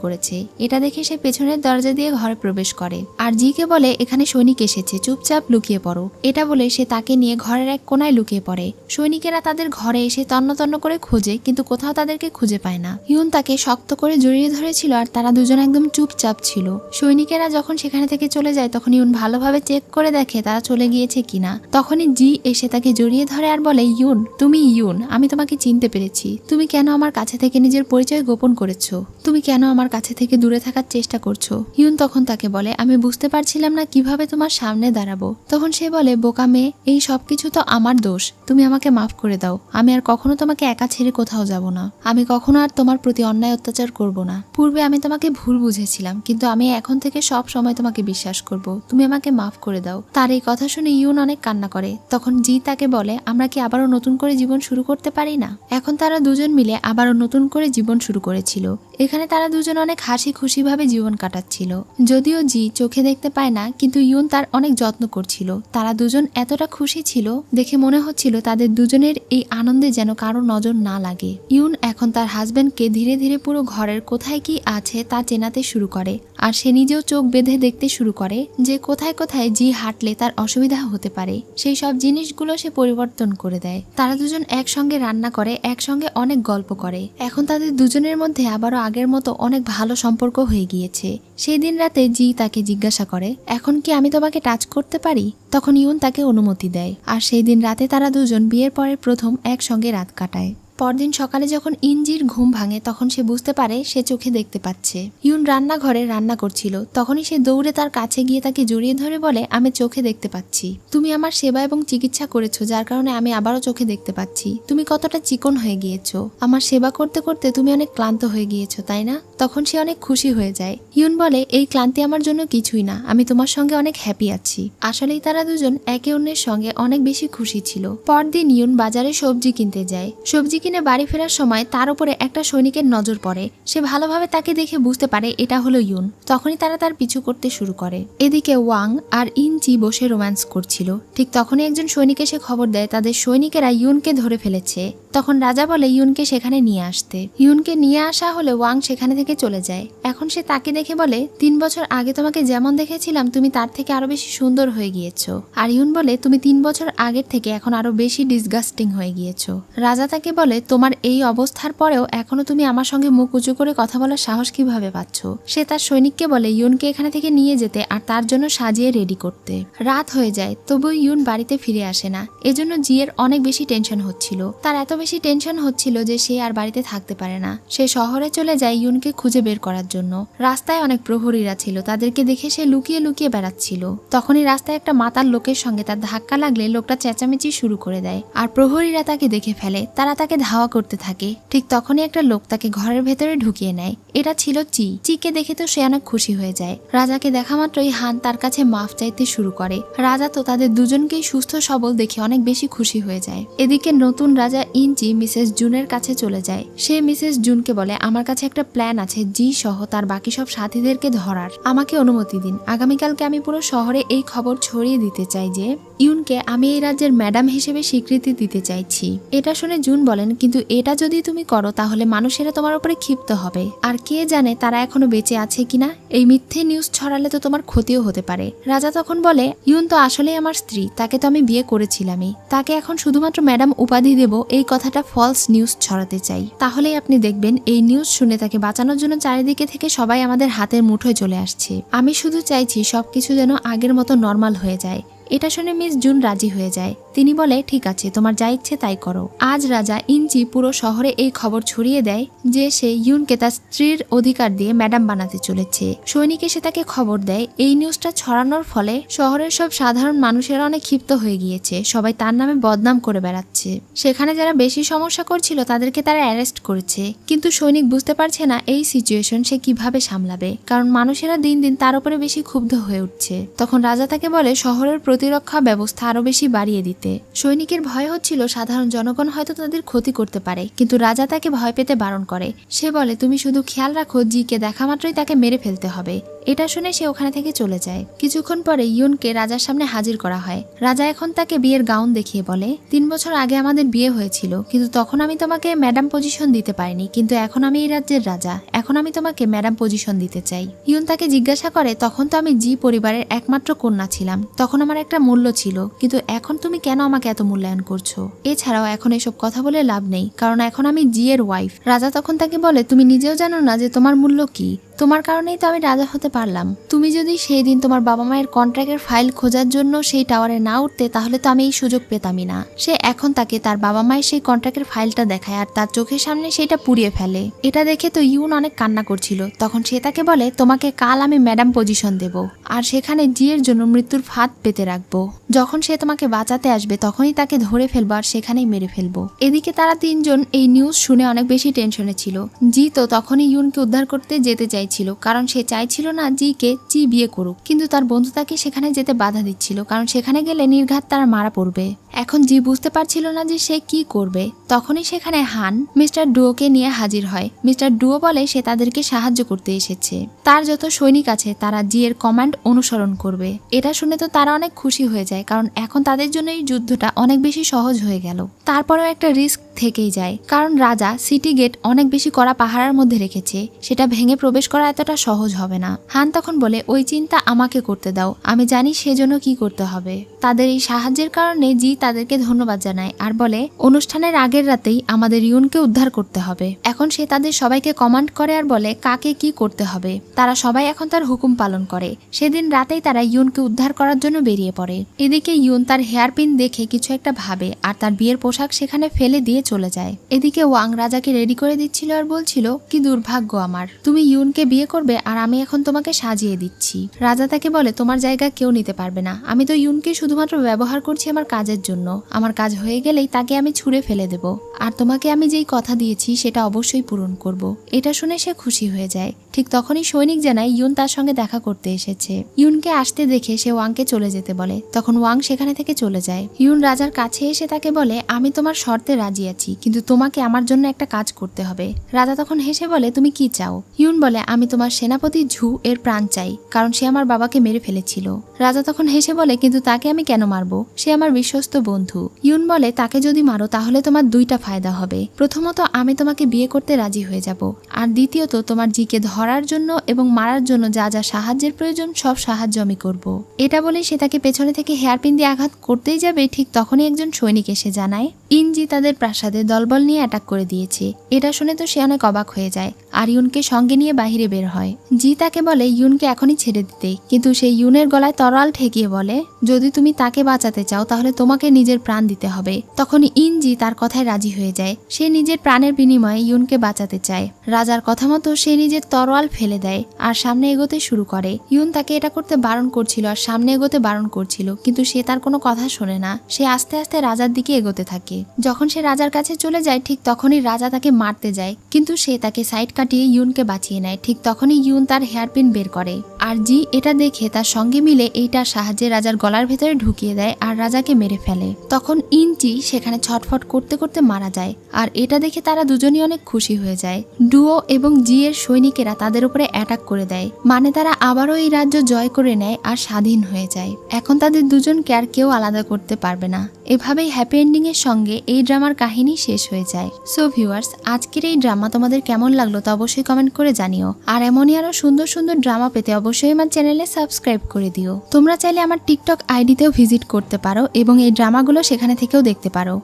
করেছে। এটা দেখে সে পেছনের দরজা দিয়ে ঘরে প্রবেশ করে আর জিকে বলে, এখানে সৈনিক এসেছে, চুপচাপ লুকিয়ে পড়ো। এটা বলে সে তাকে নিয়ে ঘরের এক কোনায় লুকিয়ে পড়ে। সৈনিকেরা তাদের ঘরে এসে তন্ন তন্ন করে খোঁজে, কিন্তু কোথাও তাদেরকে খুঁজে পায় না। ইউন তাকে শক্ত করে জড়িয়ে ধরেছিল আর তারা দুজন একদম চুপচাপ ছিল। সৈনিকেরা যখন সেখানে থেকে চলে যায় তখন ইউন ভালোভাবে চেক করে দেখে তারা চলে গিয়েছে কিনা। তখনই জি এসে তাকে জড়িয়ে ধরে আর বলে, ইউন তুমি ইউন, আমি তোমাকে চিনতে পেরেছি। তুমি কেন আমার কাছে থেকে নিজের পরিচয় গোপন করেছো? তুমি কেন আমার কাছে থেকে দূরে থাকার চেষ্টা করছো? ইউন তখন তাকে বলে, আমি বুঝতে পারছিলাম না কিভাবে তোমার সামনে দাঁড়াবো। তখন সে বলে, বোকা মেয়ে, এই সবকিছু তো আমার দোষ। তুমি আমাকে মাফ করে দাও। আমি আর কখনো তোমাকে একা ছেড়ে কোথাও যাব না। আমি কখনো আর তোমার প্রতি অন্যায় অত্যাচার করব না। পূর্বে আমি তোমাকে ভুল বুঝেছিলাম, কিন্তু আমি এখন থেকে সব সময় তোমাকে বিশ্বাস করব। তুমি আমাকে মাফ করে দাও। তার এই কথা শুনে ইউন অনেক কান্না করে। তখন জি তাকে বলে, আমরা কি আবারও নতুন করে জীবন শুরু করতে পারি না? এখন তারা দুজন মিলে আবারও নতুন করে জীবন শুরু করেছিল। এখানে তারা দুজন অনেক হাসি খুশি ভাবে জীবন কাটাচ্ছিল। যদিও জি চোখে দেখতে পায় না, কিন্তু ইউন তার অনেক যত্ন করছিল। তারা দুজন এতটা খুশি ছিল দেখে মনে হচ্ছিল তাদের দুজনের এই আনন্দে যেন কারো নজর না লাগে। ইউন এখন তার হাজবেন্ডকে ধীরে ধীরে পুরো ঘরের কোথায় কি আছে তা চেনাতে শুরু করে। আর সে নিজেও চোখ বেঁধে দেখতে শুরু করে যে কোথায় কোথায় জি হাঁটলে তার অসুবিধা হতে পারে। সেই সব জিনিসগুলো সে পরিবর্তন করে দেয়। তারা দুজন একসঙ্গে রান্না করে, একসঙ্গে অনেক গল্প করে। এখন তাদের দুজনের মধ্যে আবারও আগের মতো অনেক ভালো সম্পর্ক হয়ে গিয়েছে। সেই দিন রাতে জি তাকে জিজ্ঞাসা করে, এখন কি আমি তোমাকে টাচ করতে পারি? তখন ইউন তাকে অনুমতি দেয়। আর সেই দিন রাতে তারা দুজন বিয়ের পরে প্রথম একসঙ্গে রাত কাটায়। পরদিন সকালে যখন ইনজির ঘুম ভাঙে তখন সে বুঝতে পারে সে চোখে দেখতে পাচ্ছে। ইউন রান্নাঘরে রান্না করছিল, তখনই সে দৌড়ে তার কাছে গিয়ে তাকে জড়িয়ে ধরে বলে, আমি চোখে দেখতে পাচ্ছি, তুমি আমার সেবা এবং চিকিৎসা করেছো, যার কারণে আমি আবারও চোখে দেখতে পাচ্ছি। তুমি কতটা চিকন হয়ে গিয়েছো, আমার সেবা করতে করতে তুমি অনেক ক্লান্ত হয়ে গিয়েছো, তাই না? তখন সে অনেক খুশি হয়ে যায়। ইউন বলে, এই ক্লান্তি আমার জন্য কিছুই না, আমি তোমার সঙ্গে অনেক হ্যাপি আছি। আসলেই তারা দুজন একে অন্যের সঙ্গে অনেক বেশি খুশি ছিল। পরদিন ইউন বাজারে সবজি কিনতে যায়। সবজি কিনে বাড়ি ফেরার সময় তার উপরে একটা সৈনিকের নজর পড়ে। সে ভালোভাবে তাকে দেখে বুঝতে পারে এটা হলো ইউন। তখনই তারা তার পিছু করতে শুরু করে। এদিকে ওয়াং আর ইনজি বসে রোম্যান্স করছিল। ঠিক তখনই একজন সৈনিক এসে খবর দেয় তাদের সৈনিকেরা ইউনকে ধরে ফেলেছে। তখন রাজা বলে ইউনকে সেখানে নিয়ে আসতে। ইউনকে নিয়ে আসা হলে ওয়াং সেখানে থেকে চলে যায়। এখন সে তাকে দেখে বলে, 3 বছর আগে তোমাকে যেমন দেখেছিলাম তুমি তার থেকে আরো বেশি সুন্দর হয়ে গিয়েছো। আর ইউন বলে, তুমি 3 বছর আগের থেকে এখন আরো বেশি ডিসগাস্টিং হয়ে গিয়েছো। রাজা তাকে বলে, তোমার এই অবস্থার পরেও এখনো তুমি আমার সঙ্গে মুখ উঁচু করে কথা বলার সাহস কিভাবে পাচ্ছ? সে তার সৈনিককে বলে ইউনকে এখানে থেকে নিয়ে যেতে আর তার জন্য সাজিয়ে রেডি করতে। রাত হয়ে যায়, তবু ইউন বাড়িতে ফিরে আসে না। এজন্য জিয়ের অনেক বেশি টেনশন হচ্ছিল। তার এত বেশি টেনশন হচ্ছিল যে সে আর বাড়িতে থাকতে পারে না। সে শহরে চলে যায় ইউনকে খুঁজে বের করার জন্য। রাস্তায় অনেক প্রহরীরা ছিল, তাদেরকে দেখে সে লুকিয়ে লুকিয়ে বেড়াচ্ছিল। তখনই রাস্তায় একটা মাতাল লোকের সঙ্গে তার ধাক্কা লাগলে লোকটা চেঁচামেচি শুরু করে দেয় আর প্রহরীরা তাকে দেখে ফেলে। তারা তাকে ধাওয়া করতে থাকে। ঠিক তখনই একটা লোক তাকে ঘরের ভেতরে ঢুকিয়ে নেয়। এটা ছিল চিকে দেখে তো সে অনেক খুশি হয়ে যায়। রাজাকে দেখা মাত্রই হান তার কাছে মাফ চাইতে শুরু করে। রাজা তো তাদের দুজনকেই সুস্থ সবল দেখে অনেক বেশি খুশি হয়ে যায়। এদিকে নতুন রাজা ইনজি মিসেস জুনের কাছে চলে যায়। সে মিসেস জুনকে বলে, আমার কাছে একটা প্ল্যান আছে জি সহ তার বাকি সব সাথীদেরকে ধরার। আমাকে অনুমতি দিন। আগামীকালকে আমি পুরো শহরে এই খবর ছড়িয়ে দিতে চাই যে ইউনকে আমি এই রাজ্যের ম্যাডাম হিসেবে স্বীকৃতি দিতে চাইছি। এটা শুনে জুন বলেন, কিন্তু এটা যদি তুমি করো তাহলে মানুষেরা তোমার উপরে ক্ষিপ্ত হবে, আর কে জানে তারা এখনো বেঁচে আছে কিনা। এই মিথ্যে নিউজ ছড়ালে তো তোমার ক্ষতিও হতে পারে। রাজা তখন বলে, ইউন তো আসলেই আমার স্ত্রী, তাকে তো আমি বিয়ে করেছিলামই। তাকে এখন শুধুমাত্র ম্যাডাম উপাধি দেব এই কথাটা ফলস নিউজ ছড়াতে চাই। তাহলেই আপনি দেখবেন এই নিউজ শুনে তাকে বাঁচানোর জন্য চারিদিকে থেকে সবাই আমাদের হাতের মুঠোয় চলে আসছে। আমি শুধু চাইছি সবকিছু যেন আগের মতো নর্মাল হয়ে যায়। এটা শুনে মিস জুন রাজি হয়ে যায়। তিনি বলে, ঠিক আছে, তোমার যা ইচ্ছে তাই করো। আজ রাজা ইনজি পুরো শহরে এই খবর ছড়িয়ে দেয় যে সে ইউনকে তার স্ত্রীর অধিকার দিয়ে ম্যাডাম বানাতে চলেছে। সৈনিক এসে তাকে খবর দেয়। এই নিউজটা ছড়ানোর ফলে শহরের সব সাধারণ মানুষেরা অনেক ক্ষিপ্ত হয়ে গিয়েছে। সবাই তার নামে বদনাম করে বেড়াচ্ছে। সেখানে যারা বেশি সমস্যা করছিল তাদেরকে তারা অ্যারেস্ট করেছে। কিন্তু সৈনিক বুঝতে পারছে না এই সিচুয়েশন সে কিভাবে সামলাবে, কারণ মানুষেরা দিন দিন তার উপরে বেশি ক্ষুব্ধ হয়ে উঠছে। তখন রাজা তাকে বলে শহরের প্রতিরক্ষা ব্যবস্থা আরো বেশি বাড়িয়ে দিতে। সৈনিকের ভয় হচ্ছিল সাধারণ জনগণ হয়তো তাদের ক্ষতি করতে পারে, কিন্তু রাজা তাকে ভয় পেতে বারণ করে। সে বলে, তুমি শুধু খেয়াল রাখো জিকে দেখা মাত্রই তাকে মেরে ফেলতে হবে। এটা শুনে সে ওখানে থেকে চলে যায়। কিছুক্ষণ পরে ইউনকে রাজার সামনে হাজির করা হয়। রাজা এখন তাকে বিয়ের গাউন দেখিয়ে বলে, 3 বছর আগে আমাদের বিয়ে হয়েছিল, কিন্তু তখন আমি তোমাকে ম্যাডাম পজিশন দিতে পারিনি, কিন্তু এখন আমি এই রাজ্যের রাজা, এখন আমি তোমাকে ম্যাডাম পজিশন দিতে চাই। ইউন তাকে জিজ্ঞাসা করে, তখন তো আমি জি পরিবারের একমাত্র কন্যা ছিলাম, তখন আমার একটা মূল্য ছিল, কিন্তু এখন তুমি কেন আমাকে এত মূল্যায়ন করছো? এছাড়াও এখন এসব কথা বলে লাভ নেই, কারণ এখন আমি জি এর ওয়াইফ। রাজা তখন তাকে বলে, তুমি নিজেও জানো না যে তোমার মূল্য কি, তোমার কারণেই তো আমি রাজা হতে পারলাম। তুমি যদি সেই দিন তোমার বাবা মায়ের কন্ট্রাক্টের ফাইল খোঁজার জন্য সেই টাওয়ারে না উঠতে, তাহলে তো আমি এই সুযোগ পেতামই না। সে এখন তাকে তার বাবা মায়ের সেই কন্ট্রাক্টের ফাইলটা দেখায় আর তার চোখের সামনে সেটা পুড়িয়ে ফেলে। এটা দেখে তো ইউন অনেক কান্না করছিল। তখন সে তাকে বলে, তোমাকে কাল আমি ম্যাডাম পজিশন দেব, আর সেখানে জি এর জন্য মৃত্যুর ফাঁদ পেতে রাখবো। যখন সে তোমাকে বাঁচাতে আসবে তখনই তাকে ধরে ফেলবো আর সেখানেই মেরে ফেলবো। এদিকে তারা তিনজন এই নিউজ শুনে অনেক বেশি টেনশনে ছিল। জি তো তখনই ইউনকে উদ্ধার করতে যেতে চাইছিল, কারণ সে চাইছিল না জিকে জি বিয়ে করুক, কিন্তু তার বন্ধু তাকে সেখানে যেতে বাধা দিচ্ছিল, কারণ সেখানে গেলে নির্ঘাত তারা মারা পড়বে। এখন জি বুঝতে পারছিল না যে সে কি করবে। তখনই সেখানে হান মিস্টার ডুওকে নিয়ে হাজির হয়। মিস্টার ডুও বলে সে তাদেরকে সাহায্য করতে এসেছে। তার যত সৈনিক আছে তারা জি এর কমান্ড অনুসরণ করবে। এটা শুনে তো তারা অনেক খুশি হয়ে যায়, কারণ এখন তাদের জন্য এই যুদ্ধটা অনেক বেশি সহজ হয়ে গেল। তারপরেও একটা রিস্ক থেকেই যায়, কারণ রাজা সিটি গেট অনেক বেশি কড়া পাহারার মধ্যে রেখেছে, সেটা ভেঙে প্রবেশ করা এতটা সহজ হবে না। হান তখন বলে, ওই চিন্তা আমাকে করতে দাও, আমি জানি সেজন্য কি করতে হবে। তাদের এই সাহায্যের কারণে জি তাদেরকে ধন্যবাদ জানায় আর বলে অনুষ্ঠানের আগের রাতেই আমাদের ইউনকে উদ্ধার করতে হবে। এখন সে তাদের সবাইকে কমান্ড করে আর বলে কাকে কি করতে হবে। তারা সবাই এখন তার হুকুম পালন করে। সেদিন রাতেই তারা ইউনকে উদ্ধার করার জন্য বেরিয়ে পড়ে। এদিকে ইউন তার হেয়ার পিন দেখে কিছু একটা ভাবে আর তার বিয়ের পোশাক সেখানে ফেলে দিয়ে চলে যায়। এদিকে ওয়াং রাজাকে রেডি করে দিচ্ছিল আর বলছিল কি দুর্ভাগ্য আমার, তুমি ইউনকে বিয়ে করবে আর আমি এখন তোমাকে সাজিয়ে দিচ্ছি। রাজা তাকে বলে তোমার জায়গা কেউ নিতে পারবে না, আমি তো ইউনকে শুধুমাত্র ব্যবহার করছি আমার কাজের জন্য। আমার কাজ হয়ে গেলেই তাকে আমি ছুঁড়ে ফেলে দেব, আর তোমাকে আমি যেই কথা দিয়েছি সেটা অবশ্যই পূরণ করব। এটা শুনে সে খুশি হয়ে যায়। ঠিক তখনই সৈনিক জানায় ইউন তার সঙ্গে দেখা করতে এসেছে। ইউনকে আসতে দেখে সে ওয়াংকে চলে যেতে বলে। তখন ওয়াং সেখানে থেকে চলে যায়। ইউন রাজার কাছে এসে তাকে বলে আমি তোমার শর্তে রাজি আছি, কিন্তু তোমাকে আমার জন্য একটা কাজ করতে হবে। রাজা তখন হেসে বলে তুমি কি চাও? ইউন বলে আমি তোমার সেনাপতি ঝু এর প্রাণ চাই, কারণ সে আমার বাবাকে মেরে ফেলেছিল। রাজা তখন হেসে বলে কিন্তু তাকে আমি কেন মারবো? সে আমার বিশ্বস্ত বন্ধু। ইউন বলে তাকে যদি মারো তাহলে তোমার দুইটা ফায়দা হবে। প্রথমত আমি তোমাকে বিয়ে করতে রাজি হয়ে যাব, আর দ্বিতীয়ত তোমার জিকে ধরার জন্য এবং মারার জন্য যা যা সাহায্যের প্রয়োজন সব সাহায্য আমি করব। এটা বলে সে তাকে পেছনে থেকে হেয়ারপিন দিয়ে আঘাত করতেই যাবে, ঠিক তখনই একজন সৈনিক এসে জানায় ইনজি তাদের প্রাসাদে দলবল নিয়ে অ্যাটাক করে দিয়েছে। এটা শুনে তো সে অনেক অবাক হয়ে যায় আর ইউনকে সঙ্গে নিয়ে বাহিরে বের হয়। জি তাকে বলে ইউনকে এখনই ছেড়ে দিতে, কিন্তু সে ইউনের গলায় তরোয়াল ঠেকিয়ে বলে যদি তুমি তাকে বাঁচাতে চাও তাহলে তোমাকে নিজের প্রাণ দিতে হবে। তখন ইনজি তার কথায় রাজি হয়ে যায়। সে নিজের প্রাণের বিনিময়ে ইউনকে বাঁচাতে চায়। রাজার কথা মতো সে নিজের তরোয়াল ফেলে দেয় আর সামনে এগোতে শুরু করে। ইউন তাকে এটা করতে বারণ করছিল আর সামনে এগোতে বারণ করছিল, কিন্তু সে তার কোনো কথা শোনে না। সে আস্তে আস্তে রাজার দিকে এগোতে থাকে। যখন সে রাজার কাছে চলে যায় ঠিক তখনই রাজা তাকে মারতে যায়, কিন্তু সে তাকে সাইড কাটিয়ে ইউনকে বাঁচিয়ে নেয়। ঠিক তখনই ইউন তার হেয়ারপিন বের করে আর জি এটা দেখে তার সঙ্গে মিলে এইটার সাহায্যে রাজার গলার ভেতরে ঢুকিয়ে দেয় আর রাজাকে মেরে ফেলে। তখন ইনজি সেখানে ছটফট করতে করতে মারা যায় আর এটা দেখে তারা দুজনই অনেক খুশি হয়ে যায়। ডুও এবং জি এর সৈনিকেরা তাদের উপরে অ্যাটাক করে দেয়, মানে তারা আবারও এই রাজ্য জয় করে নেয় আর স্বাধীন হয়ে যায়। এখন তাদের দুজনকে আর কেউ আলাদা করতে পারবে না। এভাবেই হ্যাপি এন্ডিং এর সঙ্গে এই ড্রামার কাহিনী শেষ হয়ে যায়। সো ভিউয়ার্স, আজকের এই ড্রামা তোমাদের কেমন লাগলো তা অবশ্যই কমেন্ট করে জানিও। আর এমনই আরো সুন্দর সুন্দর ড্রামা পেতে অবশ্যই আমার চ্যানেলে সাবস্ক্রাইব করে দিও। তোমরা চাইলে আমার টিকটক আইডিতেও ভিজিট করতে পারো এবং এই ড্রামাগুলো সেখানে থেকেও দেখতে পারো।